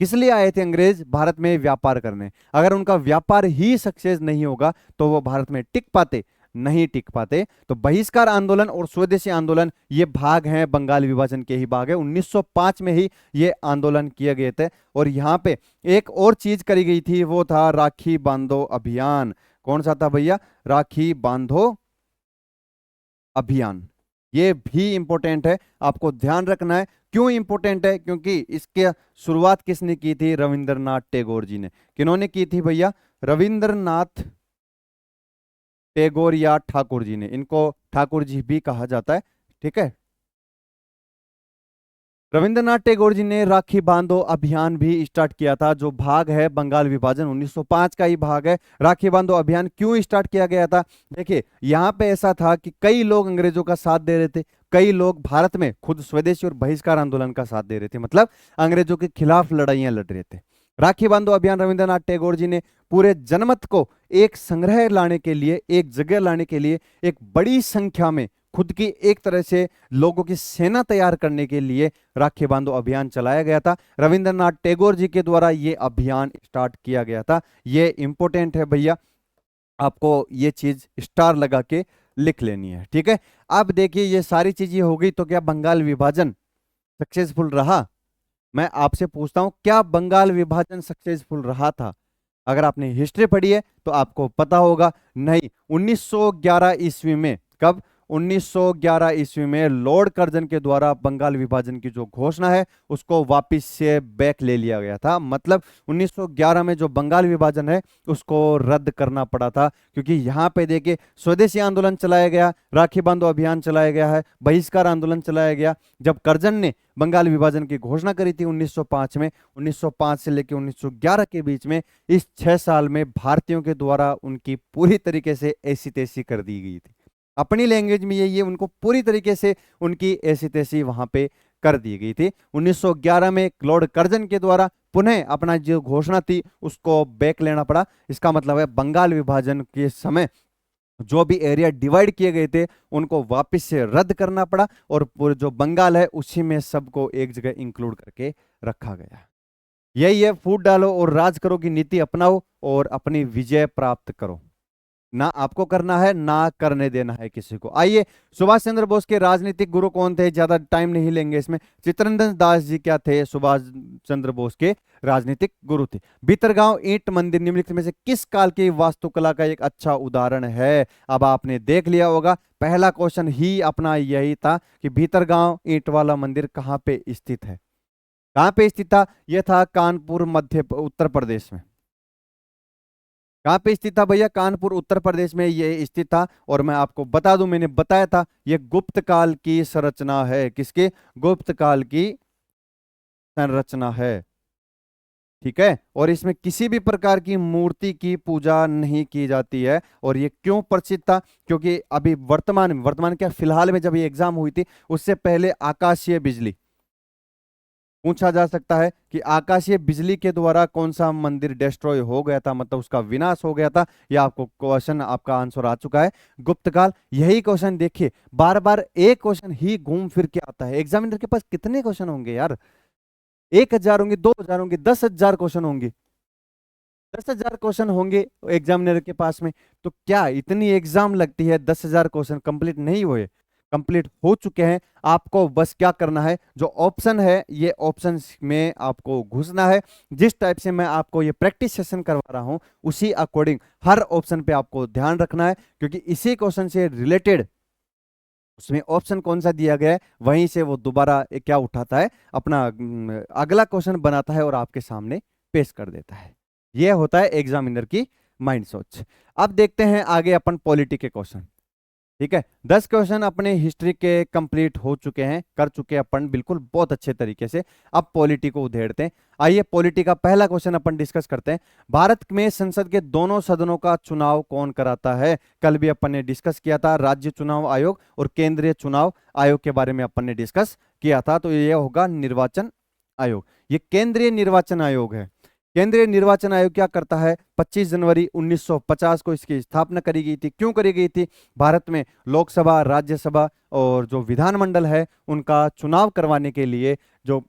किस लिए आए थे अंग्रेज? भारत में व्यापार करने। अगर उनका व्यापार ही सक्सेस नहीं होगा तो वो भारत में टिक पाते? नहीं टिक पाते। तो बहिष्कार आंदोलन और स्वदेशी आंदोलन ये भाग हैं, बंगाल विभाजन के ही भाग है। 1905 में ही ये आंदोलन किए गए थे। और यहाँ पे एक और चीज करी गई थी, वो था राखी बांधो अभियान। कौन सा था भैया? राखी बांधो अभियान। ये भी इंपॉर्टेंट है, आपको ध्यान रखना है। क्यों इंपॉर्टेंट है? क्योंकि इसके शुरुआत किसने की थी? रविंद्रनाथ टैगोर जी ने। किन्होंने की थी भैया? रविंद्रनाथ टैगोर या ठाकुर जी ने। इनको ठाकुर जी भी कहा जाता है, ठीक है। रविंद्रनाथ टैगोर जी ने राखी बांधो अभियान भी स्टार्ट किया था, जो भाग है बंगाल विभाजन 1905 का ही भाग है। राखी बांधो अभियान क्यों स्टार्ट किया गया था? देखिए, यहाँ पे ऐसा था कि कई लोग अंग्रेजों का साथ दे रहे थे, कई लोग भारत में खुद स्वदेशी और बहिष्कार आंदोलन का साथ दे रहे थे, मतलब अंग्रेजों के खिलाफ लड़ाइयां लड़ रहे थे। राखी बांधो अभियान रविंद्रनाथ टैगोर जी ने पूरे जनमत को एक संग्रह लाने के लिए, एक जगह लाने के लिए, एक बड़ी संख्या में खुद की एक तरह से लोगों की सेना तैयार करने के लिए राखी बांधो अभियान चलाया गया था। रविंद्रनाथ टैगोर जी के द्वारा यह अभियान स्टार्ट किया गया था। यह इंपॉर्टेंट है भैया, आपको ये चीज स्टार लगा के लिख लेनी है, ठीक है। अब देखिए, ये सारी चीजें हो गई, तो क्या बंगाल विभाजन सक्सेसफुल रहा? मैं आपसे पूछता हूं, क्या बंगाल विभाजन सक्सेसफुल रहा था? अगर आपने हिस्ट्री पढ़ी है तो आपको पता होगा, नहीं। 1911 ईस्वी में, कब? 1911 ईस्वी में लॉर्ड कर्जन के द्वारा बंगाल विभाजन की जो घोषणा है उसको वापस से बैक ले लिया गया था। मतलब 1911 में जो बंगाल विभाजन है उसको रद्द करना पड़ा था, क्योंकि यहाँ पे देखिए स्वदेशी आंदोलन चलाया गया, राखी बांधो अभियान चलाया गया है, बहिष्कार आंदोलन चलाया गया। जब कर्जन ने बंगाल विभाजन की घोषणा करी थी 1905 में, 1905 से लेकर 1911 के बीच में, इस 6 साल में भारतीयों के द्वारा उनकी पूरी तरीके से ऐसी तैसी कर दी गई थी। अपनी लैंग्वेज में ये उनको पूरी तरीके से उनकी ऐसी तैसी वहां पे कर दी गई थी। 1911 में लॉर्ड कर्जन के द्वारा पुनः अपना जो घोषणा थी उसको बैक लेना पड़ा। इसका मतलब है बंगाल विभाजन के समय जो भी एरिया डिवाइड किए गए थे उनको वापस से रद्द करना पड़ा, और पूरे जो बंगाल है उसी में सबको एक जगह इंक्लूड करके रखा गया। यही है, फूट डालो और राज करो की नीति अपनाओ और अपनी विजय प्राप्त करो। ना आपको करना है, ना करने देना है किसी को। आइए, सुभाष चंद्र बोस के राजनीतिक गुरु कौन थे? ज्यादा टाइम नहीं लेंगे इसमें। चित्तरंजन दास जी क्या थे? सुभाष चंद्र बोस के राजनीतिक गुरु थे। भीतरगांव ईंट मंदिर निम्नलिखित में से किस काल की वास्तुकला का एक अच्छा उदाहरण है? अब आपने देख लिया होगा, पहला क्वेश्चन ही अपना यही था कि भीतरगांव ईंट वाला मंदिर कहाँ पे स्थित है? कहाँ पे स्थित था? यह था कानपुर, उत्तर प्रदेश में। कहाँ पे स्थित था भैया? कानपुर उत्तर प्रदेश में ये स्थित था। और मैं आपको बता दूं, मैंने बताया था ये गुप्त काल की संरचना है। किसके? गुप्त काल की संरचना है, ठीक है। और इसमें किसी भी प्रकार की मूर्ति की पूजा नहीं की जाती है। और ये क्यों प्रसिद्ध था? क्योंकि अभी वर्तमान क्या, फिलहाल में जब ये एग्जाम हुई थी उससे पहले आकाशीय बिजली पूछा जा सकता है कि आकाशीय बिजली के द्वारा कौन सा मंदिर डिस्ट्रॉय हो गया था, मतलब उसका विनाश हो गया था। या आपको क्वेश्चन, आपका आंसर आ चुका है, गुप्त काल। यही क्वेश्चन देखिए, बार बार एक क्वेश्चन ही घूम फिर के आता है। एग्जामिनर के पास कितने क्वेश्चन होंगे यार? 1,000 होंगे, 2,000 होंगे, 10,000 क्वेश्चन होंगे। 10,000 क्वेश्चन होंगे एग्जामिनर के पास में। तो क्या इतनी एग्जाम लगती है? 10,000 क्वेश्चन कंप्लीट नहीं हुए? कंप्लीट हो चुके हैं। आपको बस क्या करना है, जो ऑप्शन है ये ऑप्शन में आपको घुसना है। जिस टाइप से मैं आपको ये प्रैक्टिस सेशन करवा रहा हूं उसी अकॉर्डिंग हर ऑप्शन पे आपको ध्यान रखना है, क्योंकि इसी क्वेश्चन से रिलेटेड उसमें ऑप्शन कौन सा दिया गया है वहीं से वो दोबारा क्या उठाता है, अपना अगला क्वेश्चन बनाता है और आपके सामने पेश कर देता है। यह होता है एग्जामिनर की माइंड सोच। अब देखते हैं आगे अपन पॉलिटी के क्वेश्चन, ठीक है। 10 क्वेश्चन अपने हिस्ट्री के कंप्लीट हो चुके हैं, कर चुके हैं अपन बिल्कुल बहुत अच्छे तरीके से। अब पॉलिटी को उधेड़ते हैं। आइए, पॉलिटी का पहला क्वेश्चन अपन डिस्कस करते हैं। भारत में संसद के दोनों सदनों का चुनाव कौन कराता है? कल भी अपन ने डिस्कस किया था, राज्य चुनाव आयोग और केंद्रीय चुनाव आयोग के बारे में अपन ने डिस्कस किया था। तो ये होगा निर्वाचन आयोग। ये केंद्रीय निर्वाचन आयोग है। केंद्रीय निर्वाचन आयोग क्या करता है? 25 जनवरी 1950 को इसकी स्थापना करी गई थी। क्यों करी गई थी? भारत में लोकसभा, राज्यसभा और जो विधानमंडल है उनका चुनाव करवाने के लिए जो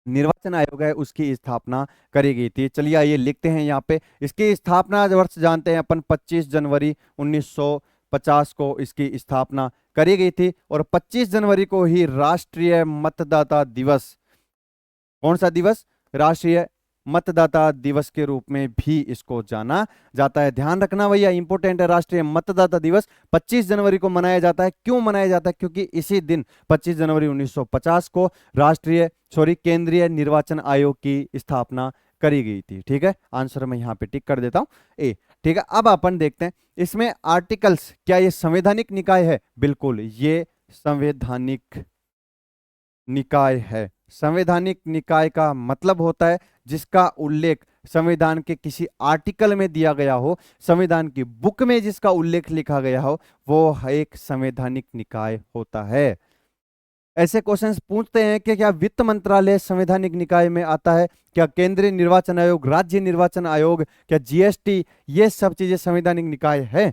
निर्वाचन आयोग है उसकी स्थापना करी गई थी। चलिए आइए लिखते हैं यहाँ पे, इसकी स्थापना वर्ष जानते हैं अपन, 25 जनवरी 1950 को इसकी स्थापना करी गई थी। और 25 जनवरी को ही राष्ट्रीय मतदाता दिवस, कौन सा दिवस? राष्ट्रीय मतदाता दिवस के रूप में भी इसको जाना जाता है। ध्यान रखना भैया, इंपॉर्टेंट है। राष्ट्रीय मतदाता दिवस 25 जनवरी को मनाया जाता है। क्यों मनाया जाता है? क्योंकि इसी दिन 25 जनवरी 1950 को केंद्रीय निर्वाचन आयोग की स्थापना करी गई थी। ठीक है, आंसर मैं यहां पे टिक कर देता हूं, ए। ठीक है, अब अपन देखते हैं इसमें आर्टिकल्स, क्या ये संवैधानिक निकाय है? बिल्कुल, ये संवैधानिक निकाय है। संवैधानिक निकाय का मतलब होता है जिसका उल्लेख संविधान के किसी आर्टिकल में दिया गया हो, संविधान की बुक में जिसका उल्लेख लिखा गया हो, वो एक संवैधानिक निकाय होता है। ऐसे क्वेश्चंस पूछते हैं कि क्या वित्त मंत्रालय संवैधानिक निकाय में आता है? क्या केंद्रीय निर्वाचन आयोग, राज्य निर्वाचन आयोग, क्या जीएसटी, ये सब चीजें संवैधानिक निकाय है?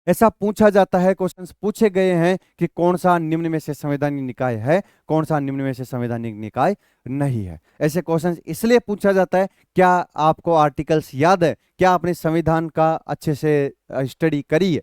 ऐसा पूछा जाता है, क्वेश्चंस पूछे गए हैं कि कौन सा निम्न में से संवैधानिक निकाय है, कौन सा निम्न में से संवैधानिक निकाय नहीं है। ऐसे क्वेश्चंस इसलिए पूछा जाता है, क्या आपको आर्टिकल्स याद है? क्या आपने संविधान का अच्छे से स्टडी करी है?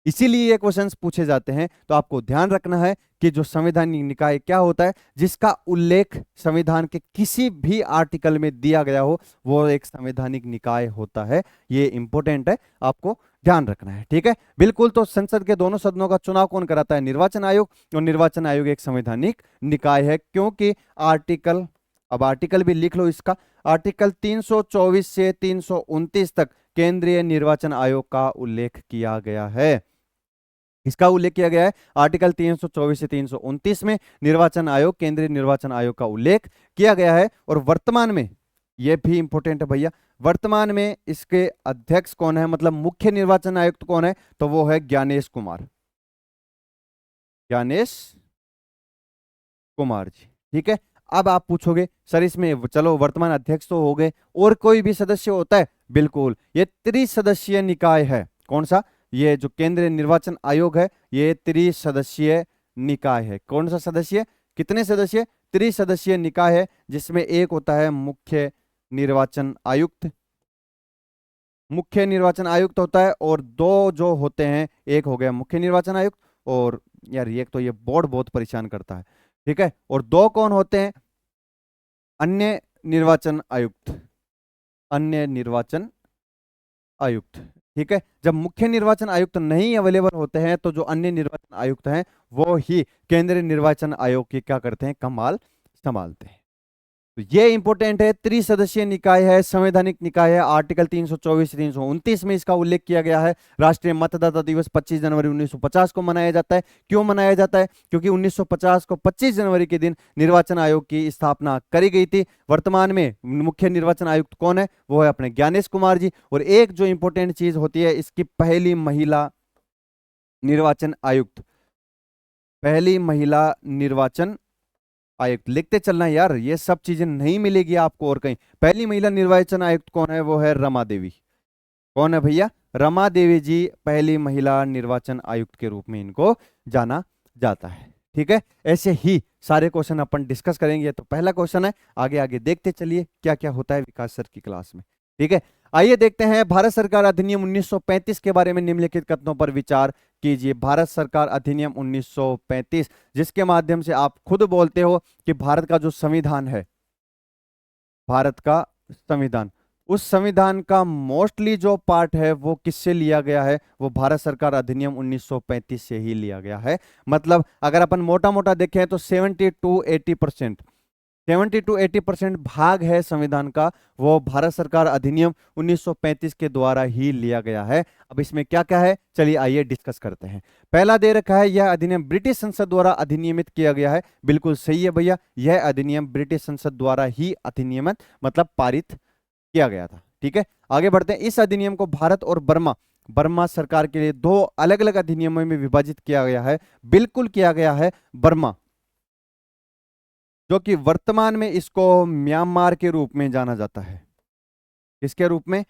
इसीलिए ये क्वेश्चंस पूछे जाते हैं। तो आपको ध्यान रखना है कि जो संवैधानिक निकाय क्या होता है, जिसका उल्लेख संविधान के किसी भी आर्टिकल में दिया गया हो, वो एक संवैधानिक निकाय होता है। ये इंपॉर्टेंट है, आपको ध्यान रखना है। ठीक है, बिल्कुल। तो संसद के दोनों सदनों का चुनाव कौन कराता है? निर्वाचन आयोग। और निर्वाचन आयोग एक संवैधानिक निकाय है, क्योंकि आर्टिकल, अब आर्टिकल भी लिख लो इसका, आर्टिकल 324 से 329 तक केंद्रीय निर्वाचन आयोग का उल्लेख किया गया है। इसका उल्लेख किया गया है आर्टिकल 324 से 329 में निर्वाचन आयोग, केंद्रीय निर्वाचन आयोग का उल्लेख किया गया है। और वर्तमान में, यह भी इंपॉर्टेंट है भैया, वर्तमान में इसके अध्यक्ष कौन है, मतलब मुख्य निर्वाचन आयुक्त कौन है? तो वो है ज्ञानेश कुमार, ज्ञानेश कुमार जी। ठीक है, अब आप पूछोगे सर इसमें चलो वर्तमान अध्यक्ष तो हो गए, और कोई भी सदस्य होता है? बिल्कुल, ये त्रिसदस्यीय निकाय है। कौन सा? ये जो केंद्रीय निर्वाचन आयोग है, ये त्रिसदस्यीय निकाय है। कौन सा सदस्य? कितने सदस्य? त्रिसदस्यीय निकाय है, जिसमें एक होता है मुख्य निर्वाचन आयुक्त, मुख्य निर्वाचन आयुक्त होता है, और दो जो होते हैं, एक हो गया मुख्य निर्वाचन आयुक्त, और यार ये तो ये बोर्ड बहुत परेशान करता है। ठीक है, और दो कौन होते हैं? अन्य निर्वाचन आयुक्त, अन्य निर्वाचन आयुक्त। ठीक है, जब मुख्य निर्वाचन आयुक्त नहीं अवेलेबल होते हैं, तो जो अन्य निर्वाचन आयुक्त हैं वो ही केंद्रीय निर्वाचन आयोग की क्या करते हैं? कमाल संभालते हैं। तो ये इंपॉर्टेंट है, त्रिसदस्यीय निकाय है, संवैधानिक निकाय है। आर्टिकल 324 329 में इसका उल्लेख किया गया है। राष्ट्रीय मतदाता दिवस 25 जनवरी 1950 को मनाया जाता है। क्यों मनाया जाता है? क्योंकि 1950 को 25 जनवरी के दिन निर्वाचन आयोग की स्थापना करी गई थी। वर्तमान में मुख्य निर्वाचन आयुक्त कौन है? वो है अपने ज्ञानेश कुमार जी। और एक जो इंपॉर्टेंट चीज होती है, इसकी पहली महिला निर्वाचन आयुक्त, पहली महिला निर्वाचन आयुक्त। लिखते चलना यार, ये सब चीजें नहीं मिलेगी आपको और कहीं। पहली महिला निर्वाचन आयुक्त कौन है? वो है रमा देवी। कौन है भैया? रमा देवी जी पहली महिला निर्वाचन आयुक्त के रूप में इनको जाना जाता है। ठीक है, ऐसे ही सारे क्वेश्चन अपन डिस्कस करेंगे। तो पहला क्वेश्चन है, आगे आगे देखते चलिए क्या क्या होता है विकास सर की क्लास में। ठीक है, आइए देखते हैं भारत सरकार अधिनियम 1935 के बारे में निम्नलिखित कथनों पर विचार कीजिए। भारत सरकार अधिनियम 1935, जिसके माध्यम से आप खुद बोलते हो कि भारत का जो संविधान है, भारत का संविधान, उस संविधान का मोस्टली जो पार्ट है वो किससे लिया गया है? वो भारत सरकार अधिनियम 1935 से ही लिया गया है। मतलब अगर अपन मोटा मोटा देखें तो 70 to 80% भाग है संविधान का, वो भारत सरकार अधिनियम 1935 के द्वारा ही लिया गया है। अब इसमें क्या क्या है, चलिए आइए डिस्कस करते हैं। पहला दे रखा है, यह अधिनियम ब्रिटिश संसद द्वारा अधिनियमित किया गया है। बिल्कुल सही है भैया, यह अधिनियम ब्रिटिश संसद द्वारा ही अधिनियमित मतलब पारित किया गया था। ठीक है, आगे बढ़ते हैं। इस अधिनियम को भारत और बर्मा, बर्मा सरकार के लिए दो अलग अलग अधिनियमों में विभाजित किया गया है। बिल्कुल किया गया है। बर्मा, जो कि वर्तमान में इसको म्यांमार के रूप में जाना जाता है। किसके रूप में?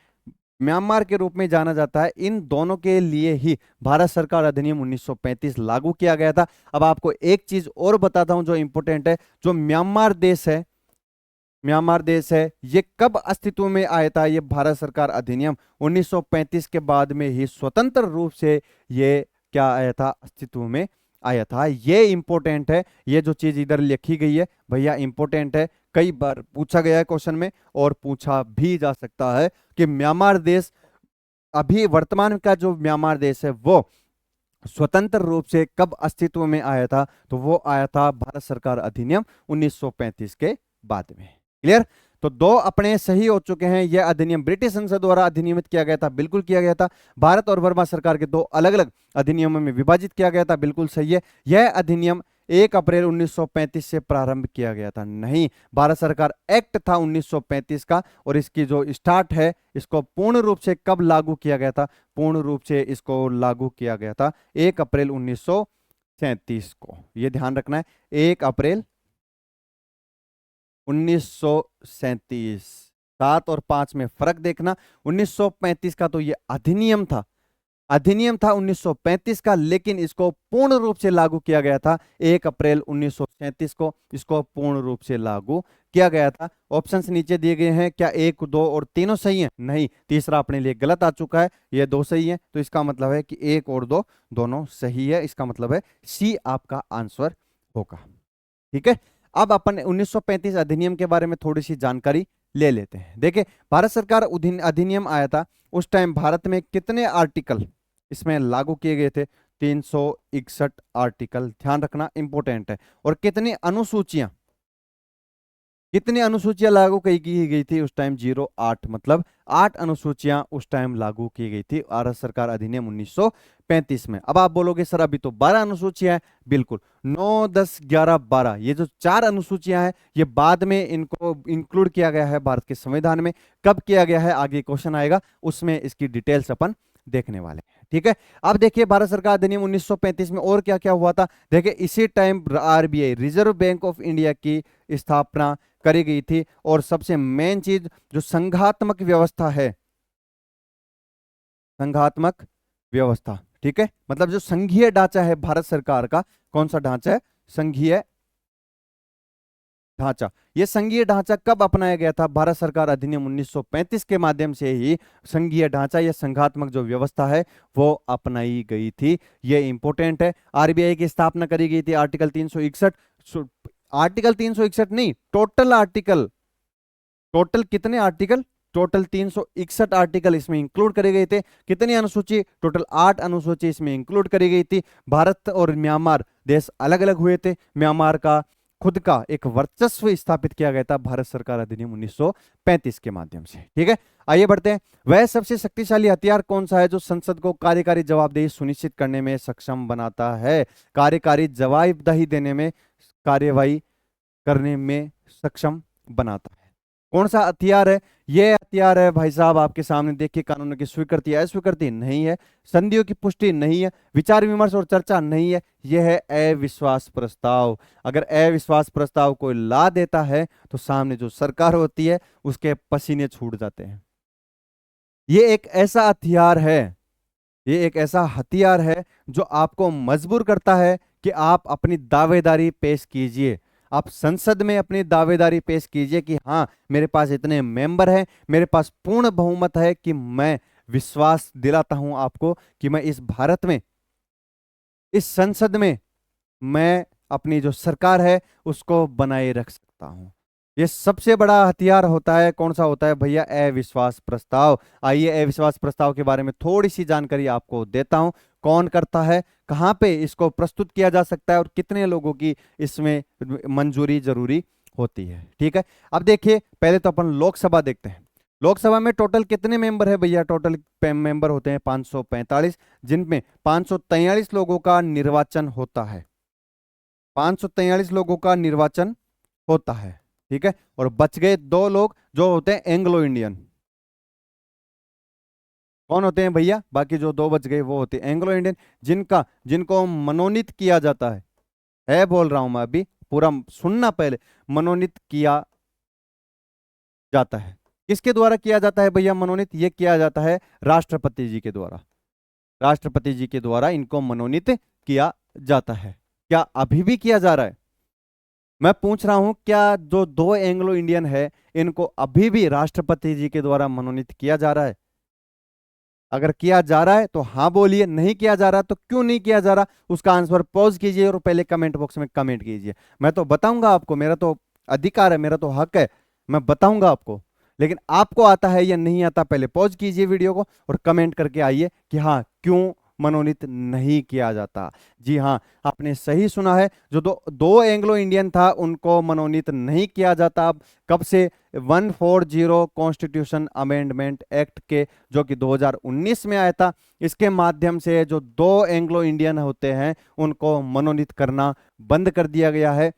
म्यांमार के रूप में जाना जाता है। इन दोनों के लिए ही भारत सरकार अधिनियम 1935 लागू किया गया था। अब आपको एक चीज और बताता हूं जो इंपॉर्टेंट है। जो म्यांमार देश है, म्यांमार देश है, ये कब अस्तित्व में आया था? ये भारत सरकार अधिनियम 1935 के बाद में ही स्वतंत्र रूप से ये क्या आया था? अस्तित्व में आया था। ये इंपॉर्टेंट है, ये जो चीज इधर लिखी गई है भैया इंपॉर्टेंट है, कई बार पूछा गया है क्वेश्चन में और पूछा भी जा सकता है कि म्यांमार देश, अभी वर्तमान का जो म्यांमार देश है वो स्वतंत्र रूप से कब अस्तित्व में आया था, तो वो आया था भारत सरकार अधिनियम 1935 के बाद में। क्लियर? तो दो अपने सही हो चुके हैं। यह अधिनियम ब्रिटिश संसद द्वारा अधिनियमित किया गया था, बिल्कुल किया गया था। भारत और बर्मा सरकार के दो अलग अलग अधिनियमों में विभाजित किया गया था, बिल्कुल सही है। यह अधिनियम 1 अप्रैल 1935 से प्रारंभ किया गया था, नहीं, भारत सरकार एक्ट था 1935 का। और इसकी जो स्टार्ट है, इसको पूर्ण रूप से कब लागू किया गया था? पूर्ण रूप से इसको लागू किया गया था 1 अप्रैल 1937 को, यह ध्यान रखना है, 1 अप्रैल 1937। 7 और 5 में फर्क देखना। 1935 का तो ये अधिनियम था, अधिनियम था 1935 का, लेकिन इसको पूर्ण रूप से लागू किया गया था 1 अप्रैल 1937 को, इसको पूर्ण रूप से लागू किया गया था। ऑप्शंस नीचे दिए गए हैं, क्या 1, 2 और तीनों सही हैं? नहीं, तीसरा अपने लिए गलत आ चुका है, ये 2 सही है, तो इसका मतलब है कि 1 और 2 दोनों सही है। इसका मतलब है सी आपका आंसर होगा। ठीक है, अब अपन 1935 अधिनियम के बारे में थोड़ी सी जानकारी ले लेते हैं। देखिए, भारत सरकार अधिनियम आया था, उस टाइम भारत में कितने आर्टिकल इसमें लागू किए गए थे? 361 आर्टिकल, ध्यान रखना इंपॉर्टेंट है। और कितनी अनुसूचियां, कितनी अनुसूचियां लागू की गई थी उस टाइम? 08, मतलब 8 अनुसूचियां उस टाइम लागू की गई थी भारत सरकार अधिनियम 1935 में। अब आप बोलोगे सर अभी तो 12 अनुसूचियां हैं, बिल्कुल 9, 10, 11, 12, ये जो 4 अनुसूचियां हैं ये बाद में इनको इंक्लूड किया गया है भारत के संविधान में। कब किया गया है आगे क्वेश्चन आएगा, उसमें इसकी डिटेल्स अपन देखने वाले हैं। ठीक है, अब देखिए भारत सरकार अधिनियम 1935 में और क्या क्या हुआ था। देखिए, इसी time RBI, reserve bank of India की स्थापना करी गई थी। और सबसे मेन चीज जो संघात्मक व्यवस्था है, संघात्मक व्यवस्था, ठीक है, मतलब जो संघीय ढांचा है भारत सरकार का, कौन सा ढांचा है? संघीय ढांचा। यह संघीय ढांचा कब अपनाया गया था? भारत सरकार अधिनियम 1935 के माध्यम से ही संघीय ढांचा या संघात्मक जो व्यवस्था है वो अपनाई गई थी। यह इंपॉर्टेंट है। आरबीआई की स्थापना करी गई थी आर्टिकल 361, आर्टिकल 361 नहीं, टोटल आर्टिकल, टोटल कितने आर्टिकल? टोटल 361 आर्टिकल इसमें इंक्लूड करे गए थे। कितनी अनुसूची? टोटल 8 अनुसूची इसमें इंक्लूड करी गई थी। भारत और म्यांमार देश अलग अलग हुए थे। म्यांमार का खुद का एक वर्चस्व स्थापित किया गया था भारत सरकार अधिनियम 1935 के माध्यम से। ठीक है, आइए बढ़ते हैं। वह सबसे शक्तिशाली हथियार कौन सा है जो संसद को कार्यकारी जवाबदेही सुनिश्चित करने में सक्षम बनाता है? कार्यकारी जवाबदेही देने में, कार्यवाही करने में सक्षम बनाता है। कौन सा हथियार है? यह हथियार है भाई साहब आपके सामने देखिए, कानूनों की स्वीकृति, अस्वीकृति नहीं है, संधियों की पुष्टि नहीं है, विचार विमर्श और चर्चा नहीं है, यह है अविश्वास प्रस्ताव। अगर अविश्वास प्रस्ताव कोई ला देता है तो सामने जो सरकार होती है उसके पसीने छूट जाते हैं। ये एक ऐसा हथियार है, ये एक ऐसा हथियार है जो आपको मजबूर करता है कि आप अपनी दावेदारी पेश कीजिए, आप संसद में अपनी दावेदारी पेश कीजिए कि हाँ मेरे पास इतने मेंबर हैं, मेरे पास पूर्ण बहुमत है कि मैं विश्वास दिलाता हूं आपको कि मैं इस भारत में, इस संसद में मैं अपनी जो सरकार है उसको बनाए रख सकता हूं। ये सबसे बड़ा हथियार होता है। कौन सा होता है भैया? अविश्वास प्रस्ताव। आइए अविश्वास प्रस्ताव के बारे में थोड़ी सी जानकारी आपको देता हूं। कौन करता है, कहां पे इसको प्रस्तुत किया जा सकता है और कितने लोगों की इसमें मंजूरी जरूरी होती है। ठीक है, अब देखिए पहले तो अपन लोकसभा देखते हैं। लोकसभा में टोटल कितने मेंबर है भैया? टोटल मेंबर होते हैं 545, जिनमें 543 लोगों का निर्वाचन होता है। 543 लोगों का निर्वाचन होता है। ठीक है, और बच गए 2 लोग जो होते हैं एंग्लो इंडियन। कौन होते हैं भैया? बाकी जो 2 बच गए वो होते हैं एंग्लो इंडियन, जिनको मनोनीत किया जाता है बोल रहा हूं मैं अभी, पूरा सुनना पहले। मनोनीत किया जाता है। किसके द्वारा किया जाता है भैया मनोनीत? ये किया जाता है राष्ट्रपति जी के द्वारा। राष्ट्रपति जी के द्वारा इनको मनोनीत किया जाता है। क्या अभी भी किया जा रहा है? मैं पूछ रहा हूं, क्या जो 2 एंग्लो इंडियन है इनको अभी भी राष्ट्रपति जी के द्वारा मनोनीत किया जा रहा है? अगर किया जा रहा है तो हाँ बोलिए, नहीं किया जा रहा तो क्यों नहीं किया जा रहा, उसका आंसर पॉज कीजिए और पहले कमेंट बॉक्स में कमेंट कीजिए। मैं तो बताऊंगा आपको, मेरा तो अधिकार है, मेरा तो हक है, मैं बताऊंगा आपको। लेकिन आपको आता है या नहीं आता, पहले पॉज कीजिए वीडियो को और कमेंट करके आइए कि हाँ क्यों मनोनीत नहीं किया जाता। जी हाँ, आपने सही सुना है, जो दो दो एंग्लो इंडियन था उनको मनोनीत नहीं किया जाता। अब कब से? 140 कॉन्स्टिट्यूशन अमेंडमेंट एक्ट के, जो कि 2019 में आया था, इसके माध्यम से जो दो एंग्लो इंडियन होते हैं उनको मनोनीत करना बंद कर दिया गया है।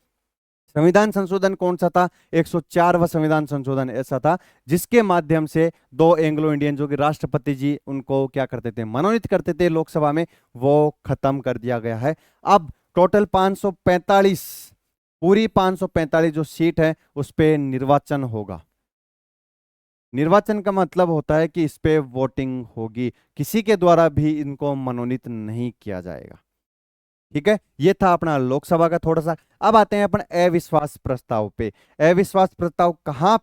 संविधान संशोधन कौन सा था? 104वां संविधान संशोधन ऐसा था जिसके माध्यम से दो एंग्लो इंडियन, जो कि राष्ट्रपति जी उनको क्या करते थे, मनोनीत करते थे लोकसभा में, वो खत्म कर दिया गया है। अब टोटल 545, पूरी 545 जो सीट है उस पे निर्वाचन होगा। निर्वाचन का मतलब होता है कि इस पे वोटिंग होगी, किसी के द्वारा भी इनको मनोनीत नहीं किया जाएगा। ठीक है, ये था अपना लोकसभा का थोड़ा सा। अब आते हैं अपन अविश्वास प्रस्ताव पे। अविश्वास प्रस्ताव कहां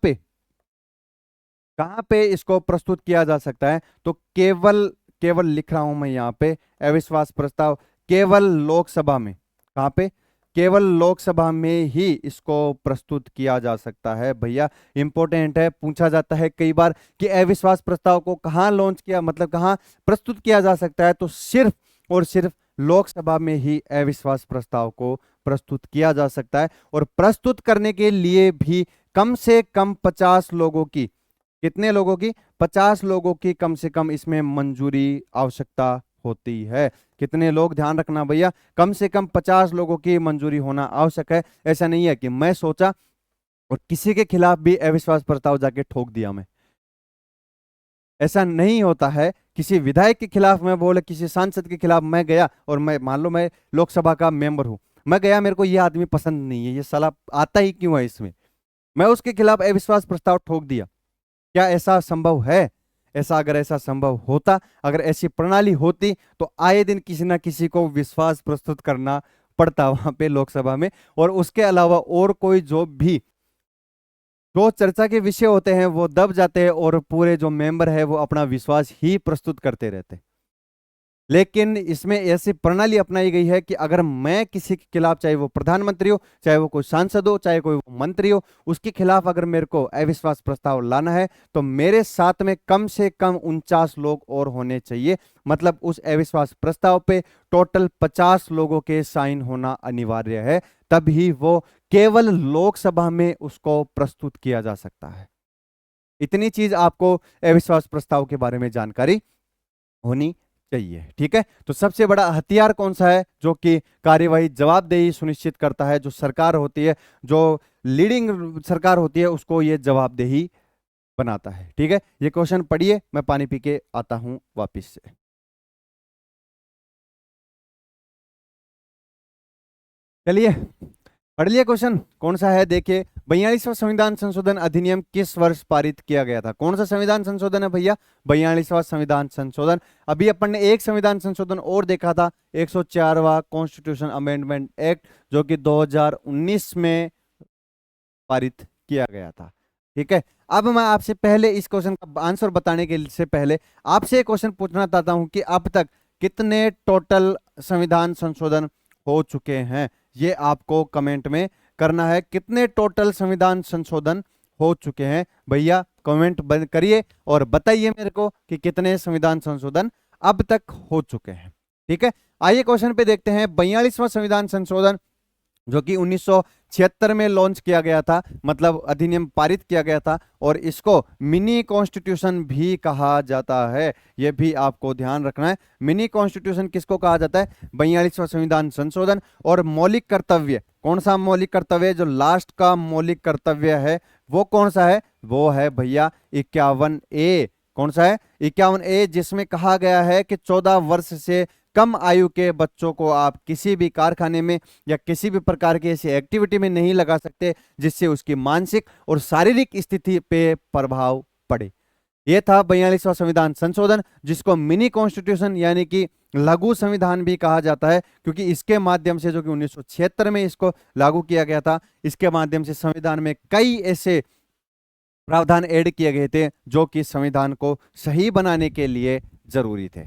पे इसको प्रस्तुत किया जा सकता है? तो केवल केवल लिख रहा हूं मैं यहां पे, अविश्वास प्रस्ताव केवल लोकसभा में। कहां पे? केवल लोकसभा में ही इसको प्रस्तुत किया जा सकता है। भैया इंपॉर्टेंट है, पूछा जाता है कई बार कि अविश्वास प्रस्ताव को कहां लॉन्च किया, मतलब कहां प्रस्तुत किया जा सकता है? तो सिर्फ और सिर्फ लोकसभा में ही अविश्वास प्रस्ताव को प्रस्तुत किया जा सकता है। और प्रस्तुत करने के लिए भी कम से कम 50 लोगों की, कितने लोगों की? 50 लोगों की कम से कम इसमें मंजूरी आवश्यकता होती है। कितने लोग? ध्यान रखना भैया, कम से कम 50 लोगों की मंजूरी होना आवश्यक है। ऐसा नहीं है कि मैं सोचा और किसी के खिलाफ भी अविश्वास प्रस्ताव जाके ठोक दिया मैं, ऐसा नहीं होता है। किसी विधायक के खिलाफ मैं बोले, किसी सांसद के खिलाफ मैं गया और मैं मान लो मैं लोकसभा का मेंबर हूं, मैं गया, मेरे को ये आदमी पसंद नहीं है, ये साला आता ही क्यों है इसमें, मैं उसके खिलाफ अविश्वास प्रस्ताव ठोक दिया। क्या ऐसा संभव है? अगर ऐसा संभव होता, अगर ऐसी प्रणाली होती, तो आए दिन किसी ना किसी को विश्वास प्रस्तुत करना पड़ता वहां पे लोकसभा में। और उसके अलावा और कोई जो चर्चा के विषय होते हैं वो दब जाते हैं और पूरे जो मेंबर है वो अपना विश्वास ही प्रस्तुत करते रहते हैं। लेकिन इसमें ऐसी प्रणाली अपनाई गई है कि अगर मैं किसी के खिलाफ, चाहे वो प्रधानमंत्री हो, चाहे वो कोई सांसद हो, चाहे कोई मंत्री हो, उसके खिलाफ अगर मेरे को अविश्वास प्रस्ताव लाना है तो मेरे साथ में कम से कम 49 लोग और होने चाहिए। मतलब उस अविश्वास प्रस्ताव पे टोटल 50 लोगों के साइन होना अनिवार्य है, तभी वो केवल लोकसभा में उसको प्रस्तुत किया जा सकता है। इतनी चीज आपको अविश्वास प्रस्ताव के बारे में जानकारी होनी चाहिए। ठीक है, तो सबसे बड़ा हथियार कौन सा है जो कि कार्यवाही जवाबदेही सुनिश्चित करता है? जो सरकार होती है, जो लीडिंग सरकार होती है, उसको ये जवाबदेही बनाता है। ठीक है, ये क्वेश्चन पढ़िए, मैं पानी पी के आता हूं वापिस से। चलिए पढ़ लिया क्वेश्चन, कौन सा है देखिए। 42वां संविधान संशोधन अधिनियम किस वर्ष पारित किया गया था? कौन सा संविधान संशोधन है भैया? 42वां संविधान संशोधन। अभी अपन ने एक संविधान संशोधन और देखा था, 104वां कॉन्स्टिट्यूशन अमेंडमेंट एक्ट, जो कि 2019 में पारित किया गया था। ठीक है, अब मैं आपसे पहले इस क्वेश्चन का आंसर बताने के से पहले आपसे एक क्वेश्चन पूछना चाहता हूं कि अब तक कितने टोटल संविधान संशोधन हो चुके हैं? ये आपको कमेंट में करना है। कितने टोटल संविधान संशोधन हो चुके हैं? भैया कमेंट बंद करिए और बताइए मेरे को कि कितने संविधान संशोधन अब तक हो चुके हैं। ठीक है, आइए क्वेश्चन पे देखते हैं। 42वां संविधान संशोधन जो कि 1976 में लॉन्च किया गया था, मतलब अधिनियम पारित किया गया था, और इसको मिनी कॉन्स्टिट्यूशन भी कहा जाता है। यह भी आपको ध्यान रखना है। मिनी कॉन्स्टिट्यूशन किसको कहा जाता है? 42वां संविधान संशोधन। और मौलिक कर्तव्य, कौन सा मौलिक कर्तव्य? जो लास्ट का मौलिक कर्तव्य है वो कौन सा है? वो है भैया 51A। कौन सा है? 51A, जिसमें कहा गया है कि 14 वर्ष से कम आयु के बच्चों को आप किसी भी कारखाने में या किसी भी प्रकार की ऐसी एक्टिविटी में नहीं लगा सकते जिससे उसकी मानसिक और शारीरिक स्थिति पे प्रभाव पड़े। यह था 42वां संविधान संशोधन, जिसको मिनी कॉन्स्टिट्यूशन यानी कि लघु संविधान भी कहा जाता है, क्योंकि इसके माध्यम से, जो कि 1976 में इसको लागू किया गया था, इसके माध्यम से संविधान में कई ऐसे प्रावधान ऐड किए गए थे जो कि संविधान को सही बनाने के लिए जरूरी थे।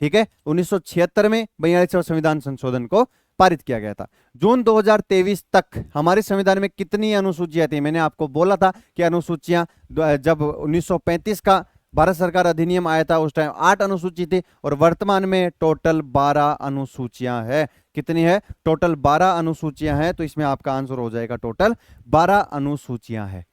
ठीक है, 1976 में 42वें संविधान संशोधन को पारित किया गया था। जून 2023 तक हमारे संविधान में कितनी अनुसूचियां थी? मैंने आपको बोला था कि अनुसूचियां जब 1935 का भारत सरकार अधिनियम आया था उस टाइम 8 अनुसूची थी और वर्तमान में टोटल 12 अनुसूचियां है। कितनी है? टोटल 12 अनुसूचियां हैं। तो इसमें आपका आंसर हो जाएगा टोटल 12 अनुसूचियां हैं।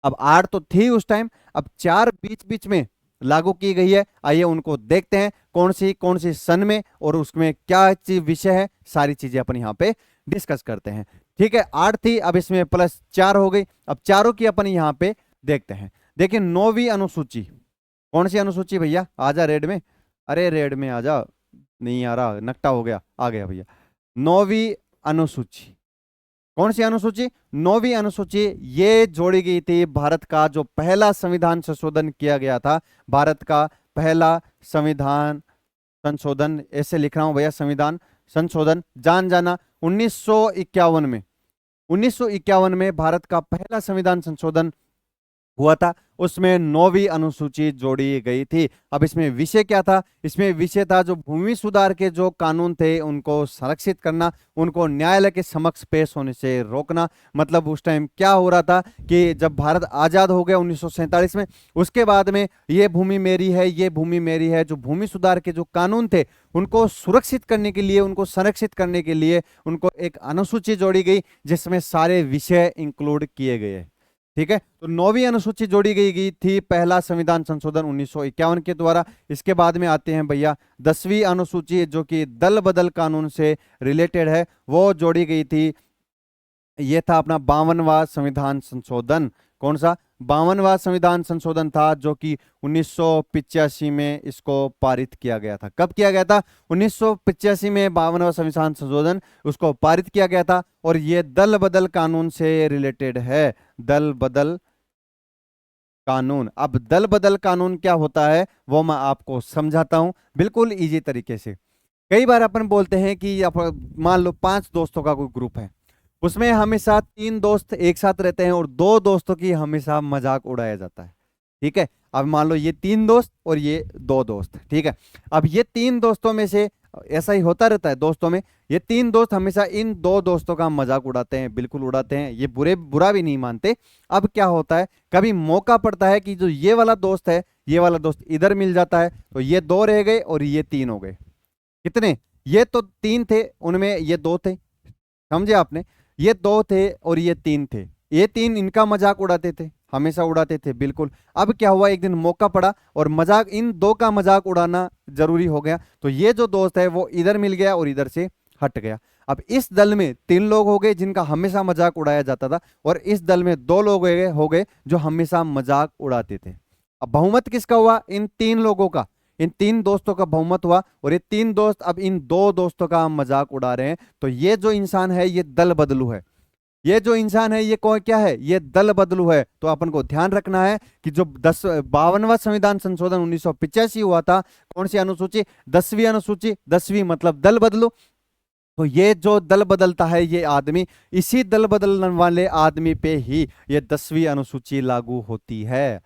अब 8 तो थी उस टाइम, अब 4 बीच बीच में लागू की गई है। आइए उनको देखते हैं कौन सी सन में और उसमें क्या चीज विषय है, सारी चीजें अपन यहाँ पे डिस्कस करते हैं। ठीक है, 8 थी, अब इसमें प्लस 4 हो गई। अब चारों की अपन यहाँ पे देखते हैं। देखिए 9वीं अनुसूची, कौन सी अनुसूची भैया? आजा रेड में, अरे रेड में आजा, नहीं आ रहा, नकटा हो गया, आ गया भैया। 9वीं अनुसूची, कौन सी अनुसूची? 9वीं अनुसूची। ये जोड़ी गई थी भारत का जो पहला संविधान संशोधन किया गया था, भारत का पहला संविधान संशोधन, ऐसे लिख रहा हूं भैया, संविधान संशोधन, जान जाना 1951 में, 1951 में भारत का पहला संविधान संशोधन हुआ था। उसमें 9वीं अनुसूची जोड़ी गई थी। अब इसमें विषय क्या था? इसमें विषय था जो भूमि सुधार के जो कानून थे उनको संरक्षित करना, उनको न्यायालय के समक्ष पेश होने से रोकना। मतलब उस टाइम क्या हो रहा था कि जब भारत आजाद हो गया 1947 में, उसके बाद में ये भूमि मेरी है, ये भूमि मेरी है, जो भूमि सुधार के जो कानून थे उनको सुरक्षित करने के लिए, उनको संरक्षित करने के लिए उनको एक अनुसूची जोड़ी गई जिसमें सारे विषय इंक्लूड किए गए। ठीक है, तो 9वीं अनुसूची जोड़ी गई थी पहला संविधान संशोधन 1951 के द्वारा। इसके बाद में आते हैं भैया 10वीं अनुसूची जो कि दल बदल कानून से रिलेटेड है, वो जोड़ी गई थी। ये था अपना 52वां संविधान संशोधन। कौन सा? 52वां संविधान संशोधन था जो कि 1985 में इसको पारित किया गया था। कब किया गया था? 1985 में 52वां संविधान संशोधन उसको पारित किया गया था और ये दल बदल कानून से रिलेटेड है। दल बदल कानून। अब दल बदल कानून क्या होता है वो मैं आपको समझाता हूं बिल्कुल इजी तरीके से। कई बार अपन बोलते हैं कि मान लो 5 दोस्तों का कोई ग्रुप है, उसमें हमेशा 3 दोस्त एक साथ रहते हैं और 2 दोस्तों की हमेशा मजाक उड़ाया जाता है। ठीक है, अब मान लो ये 3 दोस्त और ये 2 दोस्त। ठीक है, अब ये 3 दोस्तों में से ऐसा ही होता रहता है दोस्तों में, ये 3 दोस्त हमेशा इन 2 दोस्तों का मजाक उड़ाते हैं, बिल्कुल उड़ाते हैं, ये बुरा भी नहीं मानते। अब क्या होता है, कभी मौका पड़ता है कि जो ये वाला दोस्त है, ये वाला दोस्त इधर मिल जाता है, तो ये 2 रह गए और ये 3 हो गए। कितने? ये तो 3 थे, उनमें ये 2 थे, समझे आपने? ये 2 थे और ये 3 थे, ये 3 इनका मजाक उड़ाते थे, हमेशा उड़ाते थे, बिल्कुल। अब क्या हुआ, एक दिन मौका पड़ा और मजाक, इन 2 का मजाक उड़ाना जरूरी हो गया, तो ये जो दोस्त है वो इधर मिल गया और इधर से हट गया। अब इस दल में 3 लोग हो गए जिनका हमेशा मजाक उड़ाया जाता था और इस दल में 2 लोग हो गए जो हमेशा मजाक उड़ाते थे। अब बहुमत किसका हुआ? इन 3 लोगों का, इन 3 दोस्तों का बहुमत हुआ और ये 3 दोस्त अब इन 2 दोस्तों का मजाक उड़ा रहे हैं। तो ये जो इंसान है ये दल बदलू है, ये जो इंसान है ये कौन, क्या है? ये दल बदलू है। तो अपन को ध्यान रखना है कि जो 52वां संविधान संशोधन 1985 हुआ था, कौन सी अनुसूची? 10वीं अनुसूची। 10वीं मतलब दल बदलू। तो ये जो दल बदलता है ये आदमी, इसी दल बदलने वाले आदमी पे ही ये 10वीं अनुसूची लागू होती है।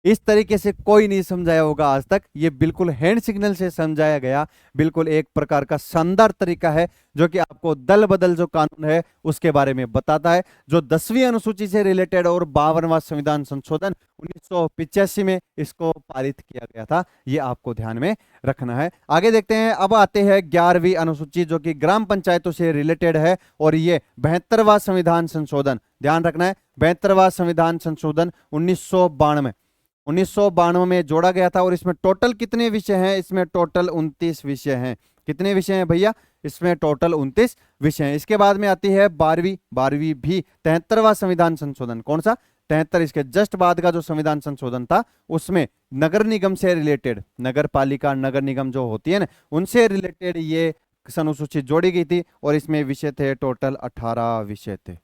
इस तरीके से कोई नहीं समझाया होगा आज तक, ये बिल्कुल हैंड सिग्नल से समझाया गया, बिल्कुल एक प्रकार का शानदार तरीका है जो कि आपको दल बदल जो कानून है उसके बारे में बताता है, जो 10वीं अनुसूची से रिलेटेड और 52वां संविधान संशोधन 1985 में इसको पारित किया गया था। ये आपको ध्यान में रखना है। आगे देखते हैं, अब आते हैं 11वीं अनुसूची जो कि ग्राम पंचायतों से रिलेटेड है और ये 72वां संविधान संशोधन, ध्यान रखना है, 72वां संविधान संशोधन 1992 में जोड़ा गया था। और इसमें टोटल कितने विषय हैं? इसमें टोटल 29 विषय हैं। कितने विषय हैं भैया? इसमें टोटल 29 विषय हैं। इसके बाद में आती है 12वीं भी 73वां संविधान संशोधन। कौन सा? 73। इसके जस्ट बाद का जो संविधान संशोधन था उसमें नगर निगम से रिलेटेड, नगर पालिका, नगर निगम जो होती है ना, उनसे रिलेटेड ये अनुसूची जोड़ी गई थी और इसमें विषय थे टोटल 18 विषय थे।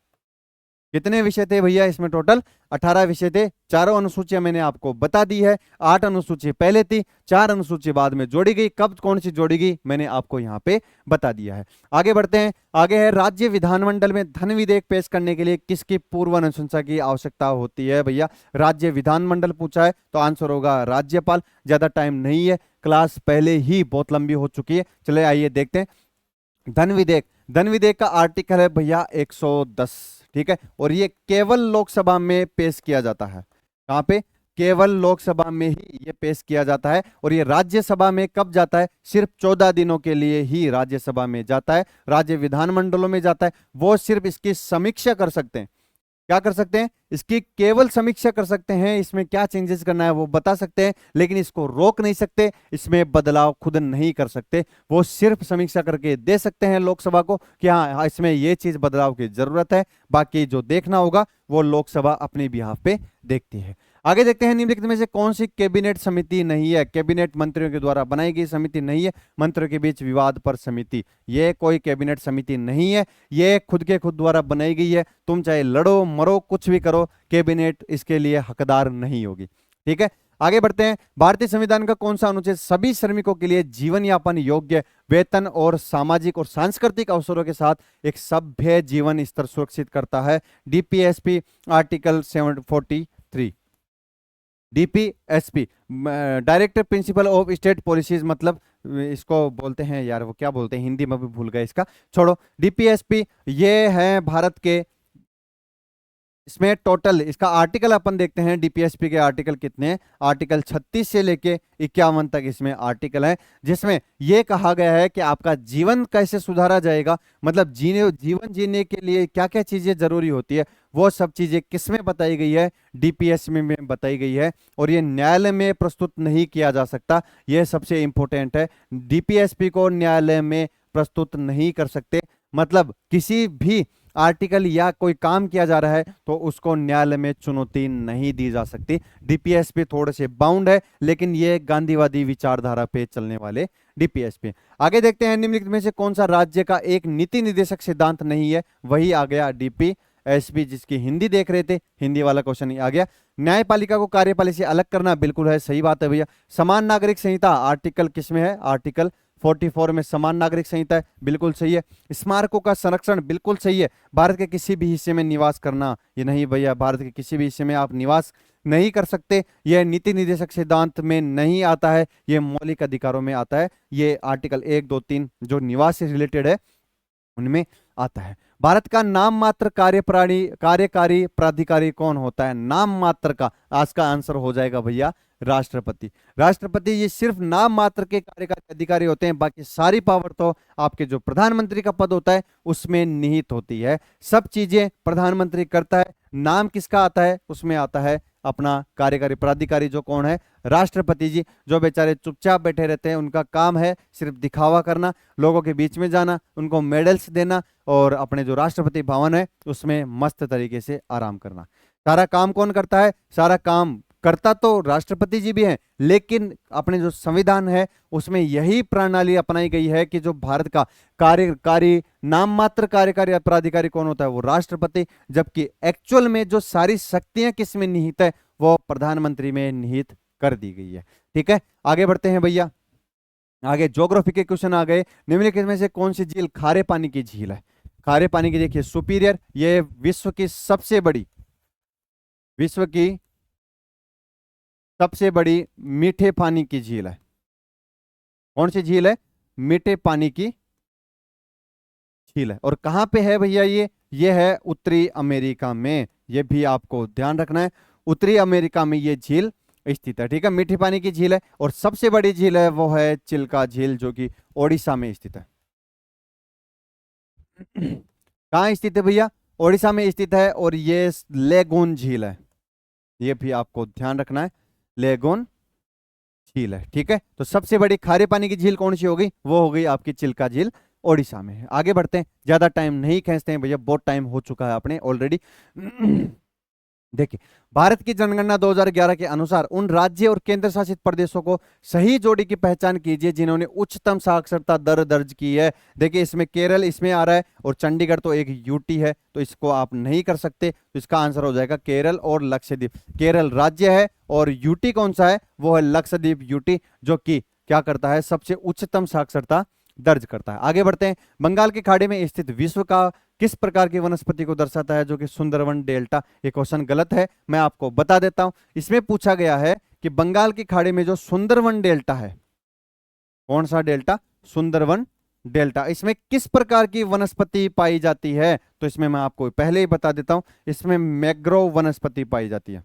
कितने विषय थे भैया इसमें? टोटल 18 विषय थे। चारों अनुसूचियां मैंने आपको बता दी है। 8 अनुसूची पहले थी, 4 अनुसूची बाद में जोड़ी गई। कब कौन सी जोड़ी गई मैंने आपको यहाँ पे बता दिया है। आगे बढ़ते हैं। आगे है राज्य विधानमंडल में धन विधेयक पेश करने के लिए किसकी पूर्व अनुशंसा की आवश्यकता होती है भैया? राज्य विधानमंडल पूछा है तो आंसर होगा राज्यपाल। ज्यादा टाइम नहीं है, क्लास पहले ही बहुत लंबी हो चुकी है। चले आइए देखते हैं। धन विधेयक, धन विधेयक का आर्टिकल है भैया 110, ठीक है। और ये केवल लोकसभा में पेश किया जाता है। कहां पे? केवल लोकसभा में ही ये पेश किया जाता है। और ये राज्यसभा में कब जाता है? सिर्फ 14 दिनों के लिए ही राज्यसभा में जाता है। राज्य विधानमंडलों में जाता है, वो सिर्फ इसकी समीक्षा कर सकते हैं। क्या कर सकते हैं? इसकी केवल समीक्षा कर सकते हैं। इसमें क्या चेंजेस करना है वो बता सकते हैं, लेकिन इसको रोक नहीं सकते, इसमें बदलाव खुद नहीं कर सकते। वो सिर्फ समीक्षा करके दे सकते हैं लोकसभा को कि हाँ इसमें ये चीज बदलाव की जरूरत है। बाकी जो देखना होगा वो लोकसभा अपने बिहाफ पे देखती है। आगे देखते हैं। निम्नलिखित में से कौन सी कैबिनेट समिति नहीं है? कैबिनेट मंत्रियों के द्वारा बनाई गई समिति नहीं है। मंत्रियों के बीच विवाद पर समिति, ये कोई कैबिनेट समिति नहीं है। ये खुद के खुद द्वारा बनाई गई है। तुम चाहे लड़ो मरो कुछ भी करो, कैबिनेट इसके लिए हकदार नहीं होगी, ठीक है। आगे बढ़ते हैं। भारतीय संविधान का कौन सा अनुच्छेद सभी श्रमिकों के लिए जीवन यापन योग्य वेतन और सामाजिक और सांस्कृतिक अवसरों के साथ एक सभ्य जीवन स्तर सुरक्षित करता है? DPSP article 743। DPSP director principle of state policies, मतलब इसको बोलते हैं यार, वो क्या बोलते हैं हिंदी में भी भूल गए, इसका छोड़ो। डीपीएसपी ये है भारत के, इसमें टोटल इसका आर्टिकल अपन देखते हैं। डीपीएसपी के आर्टिकल कितने हैं? आर्टिकल 36 से लेके 51 तक इसमें आर्टिकल है, जिसमें यह कहा गया है कि आपका जीवन कैसे सुधारा जाएगा, मतलब जीवन जीने के लिए क्या क्या चीजें जरूरी होती है, वो सब चीजें किसमें बताई गई है? डीपीएसपी में बताई गई है। और ये न्यायालय में प्रस्तुत नहीं किया जा सकता, यह सबसे इंपॉर्टेंट है। डीपीएसपी को न्यायालय में प्रस्तुत नहीं कर सकते, मतलब किसी भी आर्टिकल या कोई काम किया जा रहा है तो उसको न्यायालय में चुनौती नहीं दी जा सकती। डीपीएसपी थोड़े से बाउंड है, लेकिन ये गांधीवादी विचारधारा पे चलने वाले डीपीएसपी। आगे देखते हैं। निम्नलिखित में से कौन सा राज्य का एक नीति निर्देशक सिद्धांत नहीं है? वही आ गया डीपीएसपी, जिसकी हिंदी देख रहे थे, हिंदी वाला क्वेश्चन ही आ गया। न्यायपालिका को कार्यपालिका से अलग करना, बिल्कुल है, सही बात है भैया। समान नागरिक संहिता आर्टिकल किसमें है? आर्टिकल 44 में समान नागरिक संहिता है, बिल्कुल सही है। स्मारकों का संरक्षण, बिल्कुल सही है। भारत के किसी भी हिस्से में निवास करना, ये नहीं भैया, भारत के किसी भी हिस्से में आप निवास नहीं कर सकते, यह नीति निर्देशक सिद्धांत में नहीं आता है, यह मौलिक अधिकारों में आता है। ये आर्टिकल 1, 2, 3 जो निवास से रिलेटेड है उनमें आता है। भारत का नाम मात्र कार्यकारी प्राधिकारी कौन होता है? नाम मात्र का, आज का आंसर हो जाएगा भैया राष्ट्रपति। राष्ट्रपति ये सिर्फ नाम मात्र के कार्यकारी अधिकारी होते हैं, बाकी सारी पावर तो आपके जो प्रधानमंत्री का पद होता है उसमें निहित होती है। सब चीजें प्रधानमंत्री करता है, नाम किसका आता है? उसमें आता है अपना कार्यकारी प्राधिकारी, जो कौन है? राष्ट्रपति जी। जो बेचारे चुपचाप बैठे रहते हैं, उनका काम है सिर्फ दिखावा करना, लोगों के बीच में जाना, उनको मेडल्स देना और अपने जो राष्ट्रपति भवन है उसमें मस्त तरीके से आराम करना। सारा काम कौन करता है? सारा काम करता तो राष्ट्रपति जी भी हैं, लेकिन अपने जो संविधान है उसमें यही प्रणाली अपनाई गई है कि जो भारत का कार्यकारी नाम मात्र कार्यकारी प्राधिकारी कौन होता है? वो राष्ट्रपति। जबकि एक्चुअल में जो सारी शक्तियां किस में निहित है? वो प्रधानमंत्री में निहित कर दी गई है, ठीक है। आगे बढ़ते हैं भैया। आगे ज्योग्राफी के क्वेश्चन आ गए। निम्नलिखित में से कौन सी झील खारे पानी की झील है? खारे पानी की, देखिए सुपीरियर, ये विश्व की सबसे बड़ी मीठे पानी की झील है। कौन सी झील है? मीठे पानी की झील है। और कहां पे है भैया? ये है उत्तरी अमेरिका में, ये भी आपको ध्यान रखना है। उत्तरी अमेरिका में ये झील स्थित है, ठीक है। मीठे पानी की झील है। और सबसे बड़ी झील है वो है चिल्का झील, जो कि ओडिशा में स्थित है। कहां स्थित है भैया? ओडिशा में स्थित है। और ये लेगून झील है, ये भी आपको ध्यान रखना है, लेगून झील है, ठीक है। तो सबसे बड़ी खारे पानी की झील कौन सी होगी? वो हो गई आपकी चिल्का झील, ओडिशा में है। आगे बढ़ते हैं, ज्यादा टाइम नहीं खींचते हैं भैया, बहुत टाइम हो चुका है अपने ऑलरेडी। देखिए, भारत की जनगणना 2011 के अनुसार उन राज्य और केंद्र शासित प्रदेशों को सही जोड़ी की पहचान कीजिए जिन्होंने उच्चतम साक्षरता दर दर्ज की है। देखिए, इसमें केरल इसमें आ रहा है और चंडीगढ़ तो एक यूटी है, तो इसको आप नहीं कर सकते, तो इसका आंसर हो जाएगा केरल और लक्षद्वीप। केरल राज्य है और यूटी कौन सा है, वो है लक्षद्वीप यूटी, जो कि क्या करता है, सबसे उच्चतम साक्षरता दर्ज करता है। आगे बढ़ते हैं। बंगाल की खाड़ी में स्थित विश्व का किस प्रकार की वनस्पति को दर्शाता है, जो कि सुंदरवन डेल्टा। ये क्वेश्चन गलत है, मैं आपको बता देता हूं। इसमें पूछा गया है कि बंगाल की खाड़ी में जो सुंदरवन डेल्टा है, कौन सा डेल्टा, सुंदरवन डेल्टा, इसमें किस प्रकार की वनस्पति पाई जाती है, तो इसमें मैं आपको पहले ही बता देता हूं, इसमें मैग्रोव वनस्पति पाई जाती है।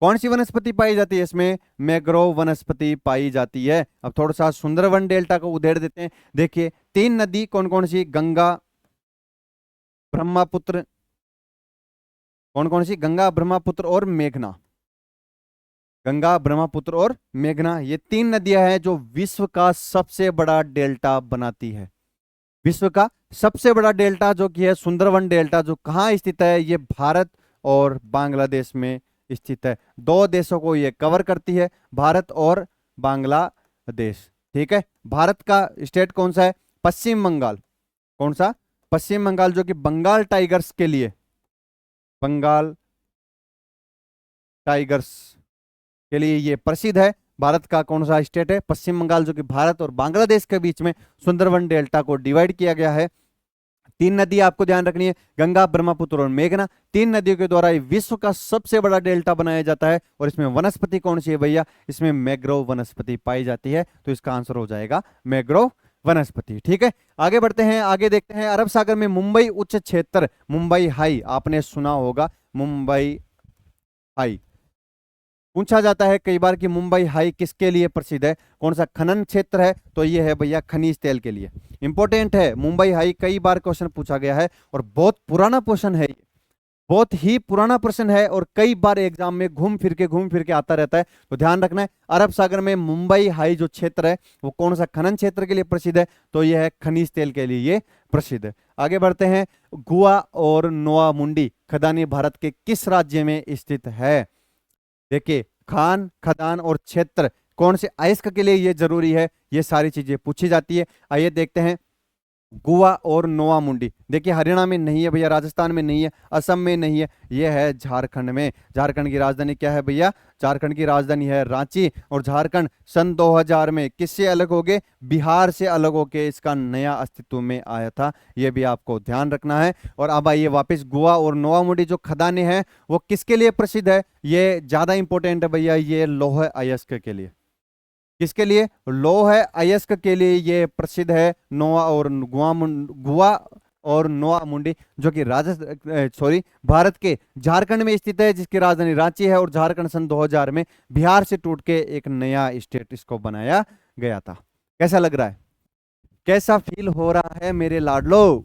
कौन सी वनस्पति पाई जाती है इसमें, मैग्रोव वनस्पति पाई जाती है। अब थोड़ा सा सुंदरवन डेल्टा को उधेड़ देते हैं। देखिए, 3 नदी कौन कौन सी, गंगा, ब्रह्मपुत्र, कौन कौन सी, गंगा, ब्रह्मपुत्र और मेघना। गंगा, ब्रह्मपुत्र और मेघना, ये 3 नदियां हैं जो विश्व का सबसे बड़ा डेल्टा बनाती है। विश्व का सबसे बड़ा डेल्टा जो कि है सुंदरवन डेल्टा, जो कहाँ स्थित है, ये भारत और बांग्लादेश में स्थित है। 2 देशों को ये कवर करती है, भारत और बांग्लादेश। ठीक है, भारत का स्टेट कौन सा है, पश्चिम बंगाल। कौन सा, पश्चिम बंगाल, जो कि बंगाल टाइगर्स के लिए, बंगाल टाइगर्स के लिए ये प्रसिद्ध है। भारत का कौन सा स्टेट है, पश्चिम बंगाल, जो कि भारत और बांग्लादेश के बीच में सुंदरवन डेल्टा को डिवाइड किया गया है। 3 नदी आपको ध्यान रखनी है, गंगा, ब्रह्मपुत्र और मेघना। 3 नदियों के द्वारा विश्व का सबसे बड़ा डेल्टा बनाया जाता है। और इसमें वनस्पति कौन सी है भैया, इसमें मैग्रोव वनस्पति पाई जाती है, तो इसका आंसर हो जाएगा मैग्रोव वनस्पति। ठीक है, आगे बढ़ते हैं, आगे देखते हैं। अरब सागर में मुंबई उच्च क्षेत्र, मुंबई हाई, आपने सुना होगा मुंबई हाई। पूछा जाता है कई बार कि मुंबई हाई किसके लिए प्रसिद्ध है, कौन सा खनन क्षेत्र है, तो ये है भैया खनिज तेल के लिए। इंपॉर्टेंट है मुंबई हाई, कई बार क्वेश्चन पूछा गया है और बहुत पुराना क्वेश्चन है, बहुत ही पुराना प्रश्न है और कई बार एग्जाम में घूम फिर के आता रहता है, तो ध्यान रखना है। अरब सागर में मुंबई हाई जो क्षेत्र है वो कौन सा खनन क्षेत्र के लिए प्रसिद्ध है, तो यह है खनिज तेल के लिए ये प्रसिद्ध है। आगे बढ़ते हैं। गोवा और नोआ मुंडी खदानी भारत के किस राज्य में स्थित है। देखिए, खान, खदान और क्षेत्र कौन से अयस्क के लिए ये जरूरी है, ये सारी चीजें पूछी जाती है। आइए देखते हैं। गोवा और नोआ मुंडी, देखिए हरियाणा में नहीं है भैया, राजस्थान में नहीं है, असम में नहीं है, ये है झारखंड में। झारखंड की राजधानी क्या है भैया, झारखंड की राजधानी है रांची। और झारखंड सन 2000 में किससे अलग हो गए, बिहार से अलग होके इसका नया अस्तित्व में आया था, ये भी आपको ध्यान रखना है। और अब आइए वापस, गोवा और नोआ मुंडी जो खदानें हैं वो किसके लिए प्रसिद्ध है, ये ज्यादा इंपॉर्टेंट है भैया, ये लौह अयस्क के लिए। किसके लिए, लौह अयस्क के लिए ये प्रसिद्ध है। नोआ और गोवा और नोआ मुंडी, जो कि भारत के झारखंड में स्थित है, जिसकी राजधानी रांची है। और झारखंड सन 2000 में बिहार से टूट के एक नया स्टेट इसको बनाया गया था। कैसा लग रहा है, कैसा फील हो रहा है मेरे लाडलो,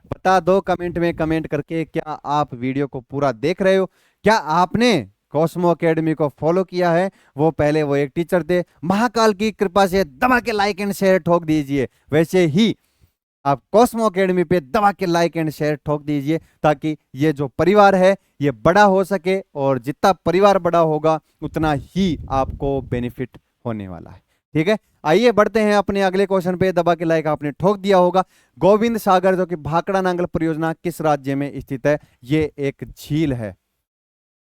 बता दो कमेंट में कमेंट करके। क्या आप वीडियो को पूरा देख रहे हो, क्या आपने कॉस्मो एकेडमी को फॉलो किया है। वो पहले वो एक टीचर थे, महाकाल की कृपा से दबा के लाइक एंड शेयर ठोक दीजिए, वैसे ही आप कॉस्मो एकेडमी पे दबा के लाइक एंड शेयर ठोक दीजिए, ताकि ये जो परिवार है ये बड़ा हो सके। और जितना परिवार बड़ा होगा उतना ही आपको बेनिफिट होने वाला है। ठीक है, आइए बढ़ते हैं अपने अगले क्वेश्चन पे। दबा के लाइक आपने ठोक दिया होगा। गोविंद सागर जो कि भाखड़ा नांगल परियोजना किस राज्य में स्थित है, ये एक झील है।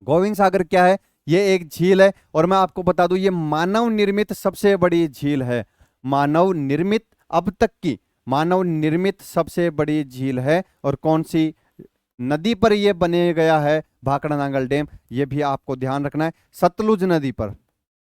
गोविंद सागर क्या है, ये एक झील है। और मैं आपको बता दूं ये मानव निर्मित सबसे बड़ी झील है, मानव निर्मित, अब तक की मानव निर्मित सबसे बड़ी झील है। और कौन सी नदी पर यह बने गया है, भाखड़ा नांगल डैम, ये भी आपको ध्यान रखना है। सतलुज नदी पर,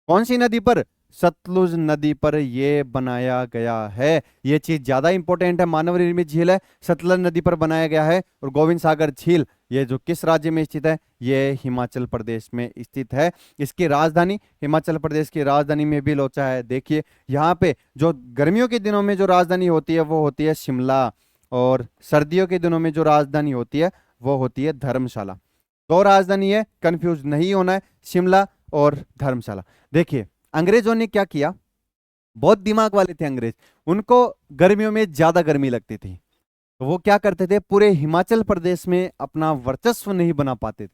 कौन सी नदी पर, सतलुज नदी पर यह बनाया गया है। यह चीज ज्यादा इंपॉर्टेंट है, मानव निर्मित झील है, सतलुज नदी पर बनाया गया है। और गोविंद सागर झील ये जो किस राज्य में स्थित है, ये हिमाचल प्रदेश में स्थित है। इसकी राजधानी, हिमाचल प्रदेश की राजधानी में भी लोचा है। देखिए यहाँ पे जो गर्मियों के दिनों में जो राजधानी होती है वो होती है शिमला, और सर्दियों के दिनों में जो राजधानी होती है वो होती है धर्मशाला। 2 राजधानी है, कंफ्यूज नहीं होना है, शिमला और धर्मशाला। देखिए अंग्रेजों ने क्या किया, बहुत दिमाग वाले थे अंग्रेज, उनको गर्मियों में ज्यादा गर्मी लगती थी, तो वो क्या करते थे, पूरे हिमाचल प्रदेश में अपना वर्चस्व नहीं बना पाते थे,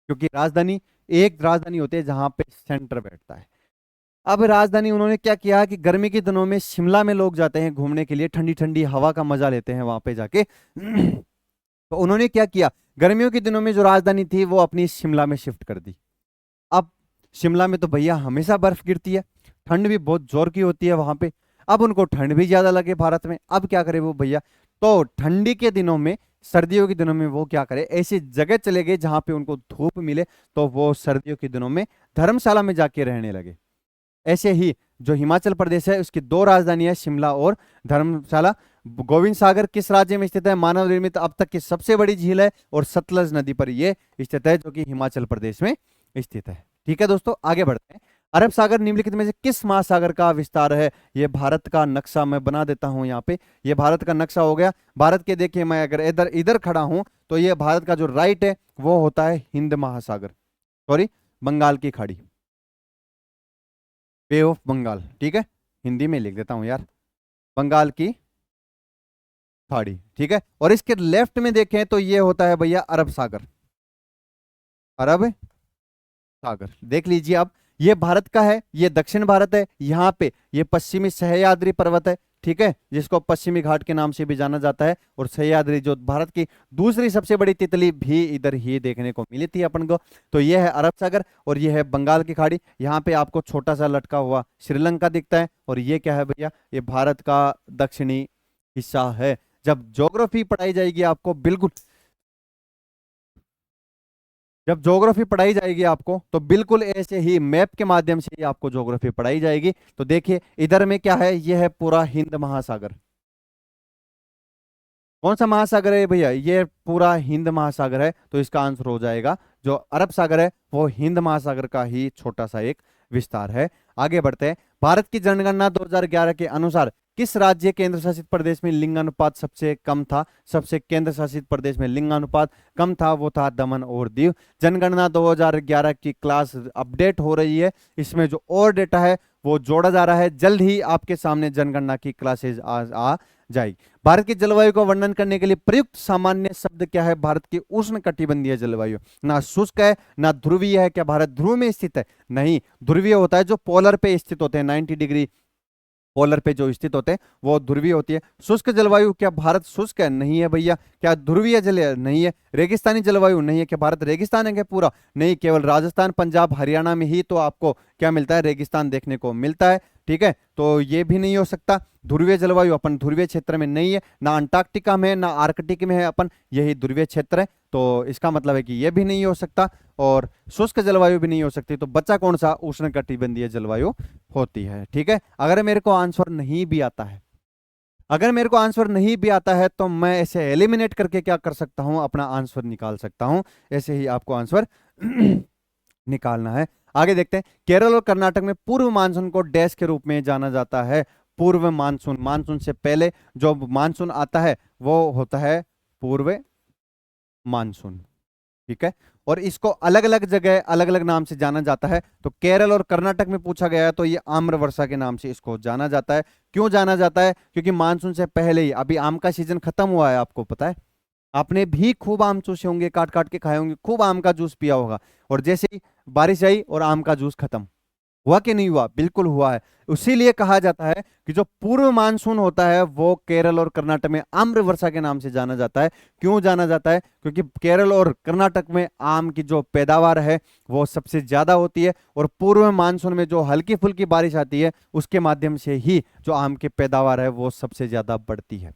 क्योंकि राजधानी एक राजधानी होती है जहां पे सेंटर बैठता है। अब राजधानी उन्होंने क्या किया कि गर्मी के दिनों में शिमला में लोग जाते हैं घूमने के लिए, ठंडी ठंडी हवा का मजा लेते हैं वहां पे जाके। तो उन्होंने क्या किया, गर्मियों के दिनों में जो राजधानी थी वो अपनी शिमला में शिफ्ट कर दी। अब शिमला में तो भैया हमेशा बर्फ गिरती है, ठंड भी बहुत जोर की होती है वहां पे। अब उनको ठंड भी ज्यादा लगे भारत में, अब क्या करे वो भैया, तो ठंडी के दिनों में, सर्दियों के दिनों में वो क्या करे, ऐसी जगह चले गए जहां पे उनको धूप मिले। तो वो सर्दियों के दिनों में धर्मशाला में जाके रहने लगे। ऐसे ही जो हिमाचल प्रदेश है उसकी दो राजधानियां शिमला और धर्मशाला। गोविंद सागर किस राज्य में स्थित है, मानव निर्मित अब तक की सबसे बड़ी झील है और सतलज नदी पर यह स्थित है, जो कि हिमाचल प्रदेश में स्थित है। ठीक है दोस्तों, आगे बढ़ते हैं। अरब सागर निम्नलिखित में से किस महासागर का विस्तार है। ये भारत का नक्शा मैं बना देता हूं यहाँ पे, ये भारत का नक्शा हो गया भारत के। देखिए मैं अगर इधर इधर खड़ा हूं तो ये भारत का जो राइट है वो होता है हिंद महासागर, सॉरी बंगाल की खाड़ी, बे ऑफ बंगाल। ठीक है, हिंदी में लिख देता हूं यार, बंगाल की खाड़ी। ठीक है, और इसके लेफ्ट में देखें तो ये होता है भैया अरब सागर, अरब सागर। देख लीजिए अब, ये भारत का है, ये दक्षिण भारत है, यहाँ पे ये पश्चिमी सह्याद्री पर्वत है। ठीक है, जिसको पश्चिमी घाट के नाम से भी जाना जाता है। और सह्याद्री जो भारत की दूसरी सबसे बड़ी तितली भी इधर ही देखने को मिली थी अपन को। तो ये है अरब सागर और ये है बंगाल की खाड़ी। यहाँ पे आपको छोटा सा लटका हुआ श्रीलंका दिखता है। और ये क्या है भैया, ये भारत का दक्षिणी हिस्सा है। जब ज्योग्राफी पढ़ाई जाएगी आपको, बिल्कुल जब ज्योग्राफी पढ़ाई जाएगी आपको तो बिल्कुल ऐसे ही मैप के माध्यम से ही आपको ज्योग्राफी पढ़ाई जाएगी। तो देखिए इधर में क्या है, यह है पूरा हिंद महासागर। कौन सा महासागर है भैया, ये पूरा हिंद महासागर है। तो इसका आंसर हो जाएगा जो अरब सागर है वो हिंद महासागर का ही छोटा सा एक विस्तार है। आगे बढ़ते हैं। भारत की जनगणना 2011 के अनुसार किस राज्य केंद्र शासित प्रदेश में लिंगानुपात सबसे कम था। सबसे केंद्र शासित प्रदेश में लिंगानुपात कम था वो था दमन और दीव। जनगणना 2011 की क्लास अपडेट हो रही है, इसमें जो और डेटा है वो जोड़ा जा रहा है। जल्द ही आपके सामने जनगणना की क्लासेज आ जाएगी। भारत की जलवायु का वर्णन करने के लिए प्रयुक्त सामान्य शब्द क्या है। भारत की उष्ण कटिबंधीय जलवायु, ना शुष्क है ना ध्रुवीय है। क्या भारत ध्रुव में स्थित है, नहीं, ध्रुवीय होता है जो पोलर पे स्थित होते हैं, 90 डिग्री पोलर पे जो स्थित होते हैं वो ध्रुवीय होती है। शुष्क जलवायु, क्या भारत शुष्क है, नहीं है भैया। क्या ध्रुवीय जल, नहीं है। रेगिस्तानी जलवायु, नहीं है। क्या भारत रेगिस्तान है क्या पूरा, नहीं, केवल राजस्थान पंजाब हरियाणा में ही तो आपको क्या मिलता है, रेगिस्तान देखने को मिलता है। ठीक है, तो ये भी नहीं हो सकता। ध्रुवीय जलवायु अपन ध्रुवीय क्षेत्र में नहीं है, ना अंटार्कटिका में ना आर्कटिक में है अपन, यही ध्रुवीय क्षेत्र है। तो इसका मतलब है कि यह भी नहीं हो सकता और शुष्क जलवायु भी नहीं हो सकती। तो बचा कौन सा, उष्ण कटिबंधीय जलवायु होती है। ठीक है, अगर मेरे को आंसर नहीं भी आता है, अगर मेरे को आंसर नहीं भी आता है तो मैं ऐसे एलिमिनेट करके क्या कर सकता हूं, अपना आंसर निकाल सकता हूं। ऐसे ही आपको आंसर निकालना है। आगे देखते हैं। केरल और कर्नाटक में पूर्व मानसून को डैश के रूप में जाना जाता है। पूर्व मानसून, मानसून से पहले जो मानसून आता है वो होता है पूर्व मानसून। ठीक है, और इसको अलग अलग जगह अलग अलग नाम से जाना जाता है। तो केरल और कर्नाटक में पूछा गया है तो ये आम्र वर्षा के नाम से इसको जाना जाता है। क्यों जाना जाता है, क्योंकि मानसून से पहले ही, अभी आम का सीजन खत्म हुआ है, आपको पता है, आपने भी खूब आम चूसे होंगे, काट काट के खाए होंगे, खूब आम का जूस पिया होगा। और जैसे ही बारिश आई और आम का जूस खत्म हुआ कि नहीं हुआ, बिल्कुल हुआ है। इसीलिए कहा जाता है कि जो पूर्व मानसून होता है वो केरल और कर्नाटक में आम्र वर्षा के नाम से जाना जाता है। क्यों जाना जाता है, क्योंकि केरल और कर्नाटक में आम की जो पैदावार है वो सबसे ज्यादा होती है और पूर्व मानसून में जो हल्की फुल्की बारिश आती है उसके माध्यम से ही जो आम की पैदावार है वो सबसे ज्यादा बढ़ती है।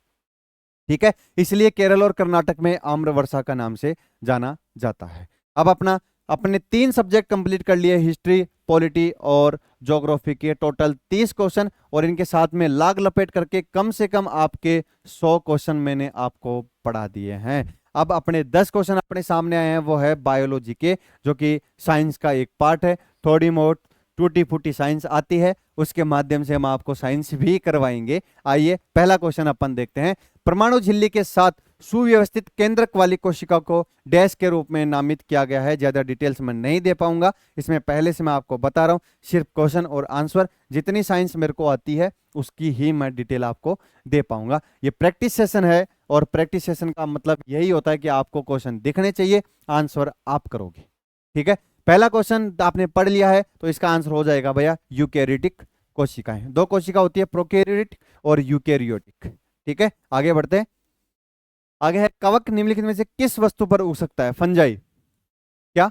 ठीक है, इसलिए केरल और कर्नाटक में आम्र वर्षा का नाम से जाना जाता है। अब अपने 3 सब्जेक्ट कंप्लीट कर लिए, हिस्ट्री, पॉलिटी और ज्योग्राफी के टोटल 30 क्वेश्चन, और इनके साथ में लाग लपेट करके कम से कम आपके 100 क्वेश्चन मैंने आपको पढ़ा दिए हैं। अब अपने 10 क्वेश्चन अपने सामने आए हैं, वो है बायोलॉजी के, जो कि साइंस का एक पार्ट है। थोड़ी बहुत टूटी फूटी साइंस आती है, उसके माध्यम से हम आपको साइंस भी करवाएंगे। आइए पहला क्वेश्चन अपन देखते हैं। परमाणु झिल्ली के साथ सुव्यवस्थित केंद्रक वाली कोशिका को डैश के रूप में नामित किया गया है। ज्यादा डिटेल्स में नहीं दे पाऊंगा, इसमें पहले से मैं आपको बता रहा हूं, सिर्फ क्वेश्चन और आंसर, जितनी साइंस मेरे को आती है उसकी ही मैं डिटेल आपको दे पाऊंगा। ये प्रैक्टिस सेशन है और प्रैक्टिस सेशन का मतलब यही होता है कि आपको क्वेश्चन दिखने चाहिए, आंसर आप करोगे। ठीक है, पहला क्वेश्चन आपने पढ़ लिया है तो इसका आंसर हो जाएगा भैया यूकेरियोटिक कोशिकाएं। दो कोशिका होती है, प्रोकैरियोटिक और यूकेरियोटिक। ठीक है, आगे बढ़ते हैं। आगे है कवक निम्नलिखित में से किस वस्तु पर उग सकता है? फंजाई। क्या?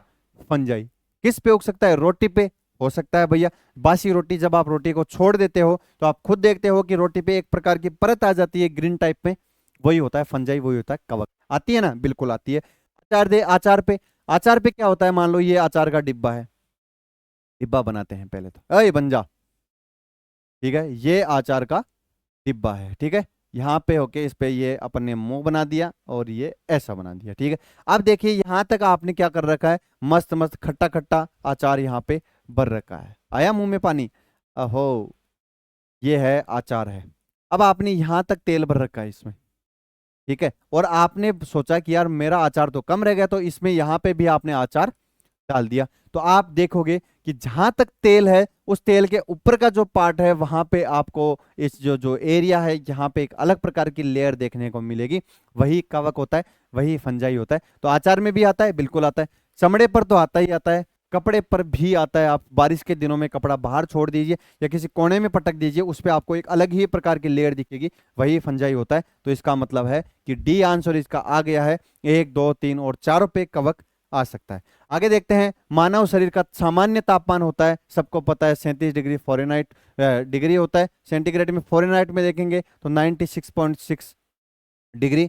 फंजाई। किस पे उग सकता है? रोटी पे हो सकता है भैया। बासी रोटी, जब आप रोटी को छोड़ देते हो तो आप खुद देखते हो कि रोटी पे एक प्रकार की परत आ जाती है ग्रीन टाइप में, वही होता है फंजाई, वही होता है कवक। आती है ना? बिल्कुल आती है। अचार दे, अचार पे, अचार पे क्या होता है? मान लो ये अचार का डिब्बा है, डिब्बा बनाते हैं पहले तो, अरे बन जा। ठीक है, ये अचार का डिब्बा है। ठीक है, यहाँ पे होके इस पे ये अपन ने मुंह बना दिया और ये ऐसा बना दिया। ठीक है, अब देखिए यहाँ तक आपने क्या कर रखा है, मस्त मस्त खट्टा खट्टा अचार यहाँ पे भर रखा है। आया मुंह में पानी? अहो, ये है अचार है। अब आपने यहाँ तक तेल भर रखा है इसमें। ठीक है, और आपने सोचा कि यार मेरा अचार तो कम रह गया, तो इसमें यहाँ पे भी आपने अचार डाल दिया। तो आप देखोगे कि जहां तक तेल है, उस तेल के ऊपर का जो पार्ट है वहां पे आपको इस जो जो एरिया है, यहाँ पे एक अलग प्रकार की लेयर देखने को मिलेगी। वही कवक होता है, वही फंजाई होता है। तो अचार में भी आता है, बिल्कुल आता है। चमड़े पर तो आता ही आता है, कपड़े पर भी आता है। आप बारिश के दिनों में कपड़ा बाहर छोड़ दीजिए या किसी कोने में पटक दीजिए, उस पर आपको एक अलग ही प्रकार की लेयर दिखेगी, वही फंजाई होता है। तो इसका मतलब है कि डी आंसर इसका आ गया है। 1 2 3 और चारों पे कवक आ सकता है। आगे देखते हैं, मानव शरीर का सामान्य तापमान होता है, सबको पता है 37 डिग्री फ़ारेनहाइट डिग्री होता है। सेंटीग्रेड में, फ़ारेनहाइट में देखेंगे तो 96.6 डिग्री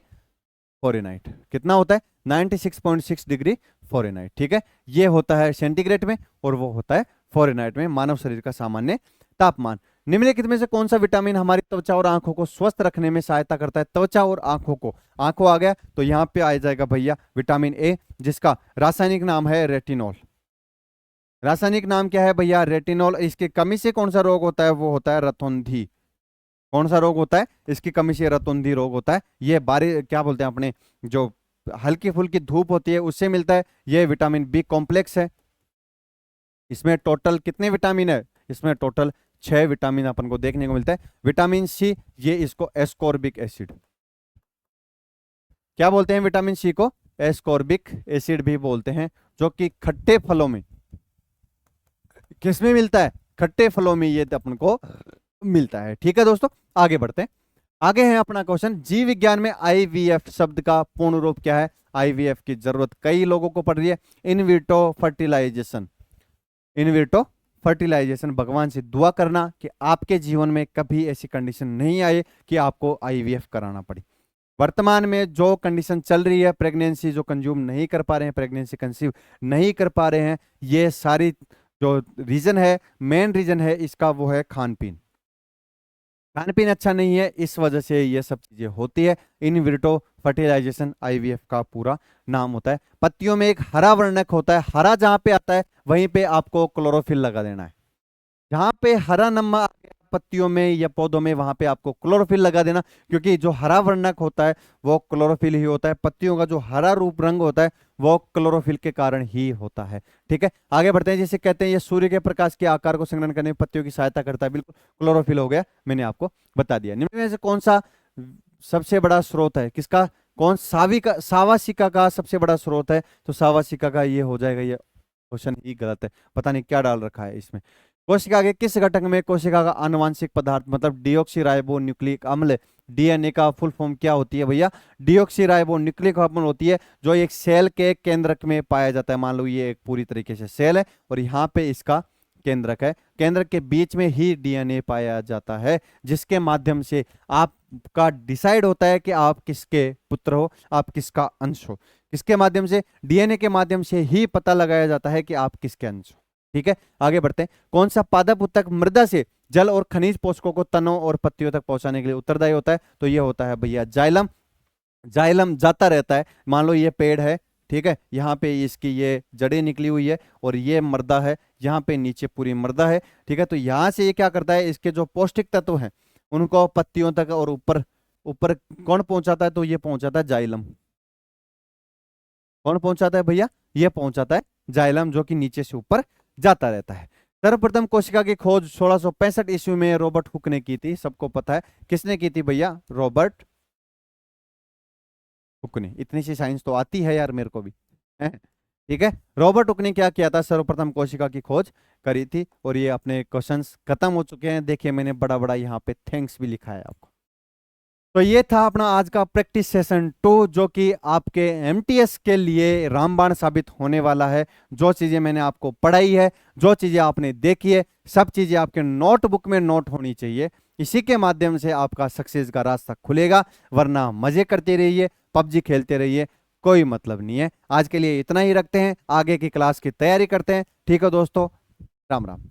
फ़ारेनहाइट। कितना होता है? 96.6 डिग्री फ़ारेनहाइट। ठीक है, ये होता है सेंटीग्रेड में और वो होता है फ़ारेनहाइट में, मानव शरीर का सामान्य तापमान। निम्नलिखित में से कौन सा विटामिन हमारी त्वचा और आंखों को स्वस्थ रखने में सहायता करता है? त्वचा और आंखों को, आंखों आ गया तो यहाँ पे आ जाएगा भैया विटामिन ए, जिसका रासायनिक नाम है रेटिनॉल। रासायनिक नाम क्या है भैया? रेटिनॉल। इसकी कमी से कौन सा रोग होता है? वो होता है रतौंधी। कौन सा रोग होता है? इसकी कमी से रतौंधी रोग होता है। ये बारी क्या बोलते हैं अपने, जो हल्की फुल्की धूप होती है उससे मिलता है। ये विटामिन बी कॉम्प्लेक्स है। इसमें टोटल कितने विटामिन है? इसमें टोटल 6 विटामिन अपन को देखने को मिलता है। विटामिन सी, ये इसको एस्कॉर्बिक एसिड, क्या बोलते हैं विटामिन सी को? एस्कॉर्बिक एसिड भी बोलते हैं, जो कि खट्टे फलों में, किसमें मिलता है? खट्टे फलों में ये अपन को मिलता है। ठीक है दोस्तों, आगे बढ़ते हैं। आगे है अपना क्वेश्चन, जीव विज्ञान में आईवीएफ शब्द का पूर्ण रूप क्या है? आईवीएफ की जरूरत कई लोगों को पड़ रही है। In vitro fertilisation. In vitro fertilisation, भगवान से दुआ करना कि आपके जीवन में कभी ऐसी कंडीशन नहीं आए कि आपको आईवीएफ कराना पड़े। वर्तमान में जो कंडीशन चल रही है, प्रेगनेंसी जो कंज्यूम नहीं कर पा रहे हैं, प्रेगनेंसी कंसीव नहीं कर पा रहे हैं, ये सारी जो रीजन है, मेन रीजन है इसका, वो है खान पीन। खान पीन अच्छा नहीं है, इस वजह से ये सब चीजें होती है। इन विट्रो फर्टिलाइजेशन आईवीएफ का पूरा नाम होता है। पत्तियों में एक हरा वर्णक होता है, हरा जहां पे आता है वहीं पे आपको क्लोरोफिल लगा देना है। जहां पे हरा नंबर पत्तियों में या पौधों में, वहां पे आपको क्लोरोफिल लगा देना, क्योंकि जो हरा वर्णक होता है वो क्लोरोफिल ही होता है। पत्तियों का जो हरा रूप रंग होता है वो क्लोरोफिल के कारण ही होता है। ठीक है, आगे बढ़ते हैं। जैसे कहते हैं ये सूर्य के प्रकाश के आकार को संग्रहण करने में पत्तियों की सहायता करता है, बिल्कुल क्लोरोफिल हो गया, मैंने आपको बता दिया। निम्न में से कौन सा सबसे बड़ा स्रोत है? किसका? कौन? सावासिका का सबसे बड़ा स्रोत है, तो सावासिका का ये हो जाएगा। ये क्वेश्चन ही गलत है, पता नहीं क्या डाल रखा है इसमें। कोशिका के किस घटक में कोशिका का आनुवांशिक पदार्थ, मतलब डीऑक्सीराइबो न्यूक्लिक अम्ल, डीएनए का फुल फॉर्म क्या होती है भैया? डीऑक्सीराइबो न्यूक्लिक अम्ल होती है, जो एक सेल के केंद्रक में पाया जाता है। मान लो ये एक पूरी तरीके से सेल है और यहाँ पे इसका केंद्रक है, केंद्रक के बीच में ही डीएनए पाया जाता है, जिसके माध्यम से आपका डिसाइड होता है कि आप किसके पुत्र हो, आप किसका अंश हो। किसके माध्यम से? डीएनए के माध्यम से ही पता लगाया जाता है कि आप किसके अंश हो। ठीक है, आगे बढ़ते हैं। कौन सा पादप उत्तक मृदा से जल और खनिज पोषकों को तनों और पत्तियों तक पहुंचाने के लिए उत्तरदायी होता है? तो ये होता है भैया जाइलम। जाइलम जाता रहता है। मान लो ये पेड़ है, ठीक है, यहाँ पे इसकी ये जड़ें निकली हुई है और ये मृदा है, यहाँ पे नीचे पूरी मृदा है। ठीक है, तो यहाँ से ये क्या करता है, इसके जो पौष्टिक तत्व हैं उनको पत्तियों तक और ऊपर ऊपर कौन पहुंचाता है? तो ये पहुंचाता है जाइलम। कौन पहुंचाता है भैया? ये पहुंचाता है जाइलम, जो कि नीचे से ऊपर जाता रहता है। सर्वप्रथम कोशिका की खोज 1665 ईस्वी में रॉबर्ट हुक ने की थी, सबको पता है। किसने की थी भैया? रॉबर्ट हुक ने। इतनी सी साइंस तो आती है यार मेरे को भी है। ठीक है। रॉबर्ट हुक ने क्या किया था, सर्वप्रथम कोशिका की खोज करी थी। और ये अपने क्वेश्चंस खत्म हो चुके हैं। देखिए मैंने बड़ा बड़ा यहाँ पे थैंक्स भी लिखा है आपको। तो ये था अपना आज का प्रैक्टिस सेशन 2, जो कि आपके एमटीएस के लिए रामबाण साबित होने वाला है। जो चीजें मैंने आपको पढ़ाई है, जो चीजें आपने देखी है, सब चीजें आपके नोटबुक में नोट होनी चाहिए। इसी के माध्यम से आपका सक्सेस का रास्ता खुलेगा। वरना मजे करते रहिए, पबजी खेलते रहिए, कोई मतलब नहीं है। आज के लिए इतना ही रखते हैं, आगे की क्लास की तैयारी करते हैं। ठीक है दोस्तों, राम राम।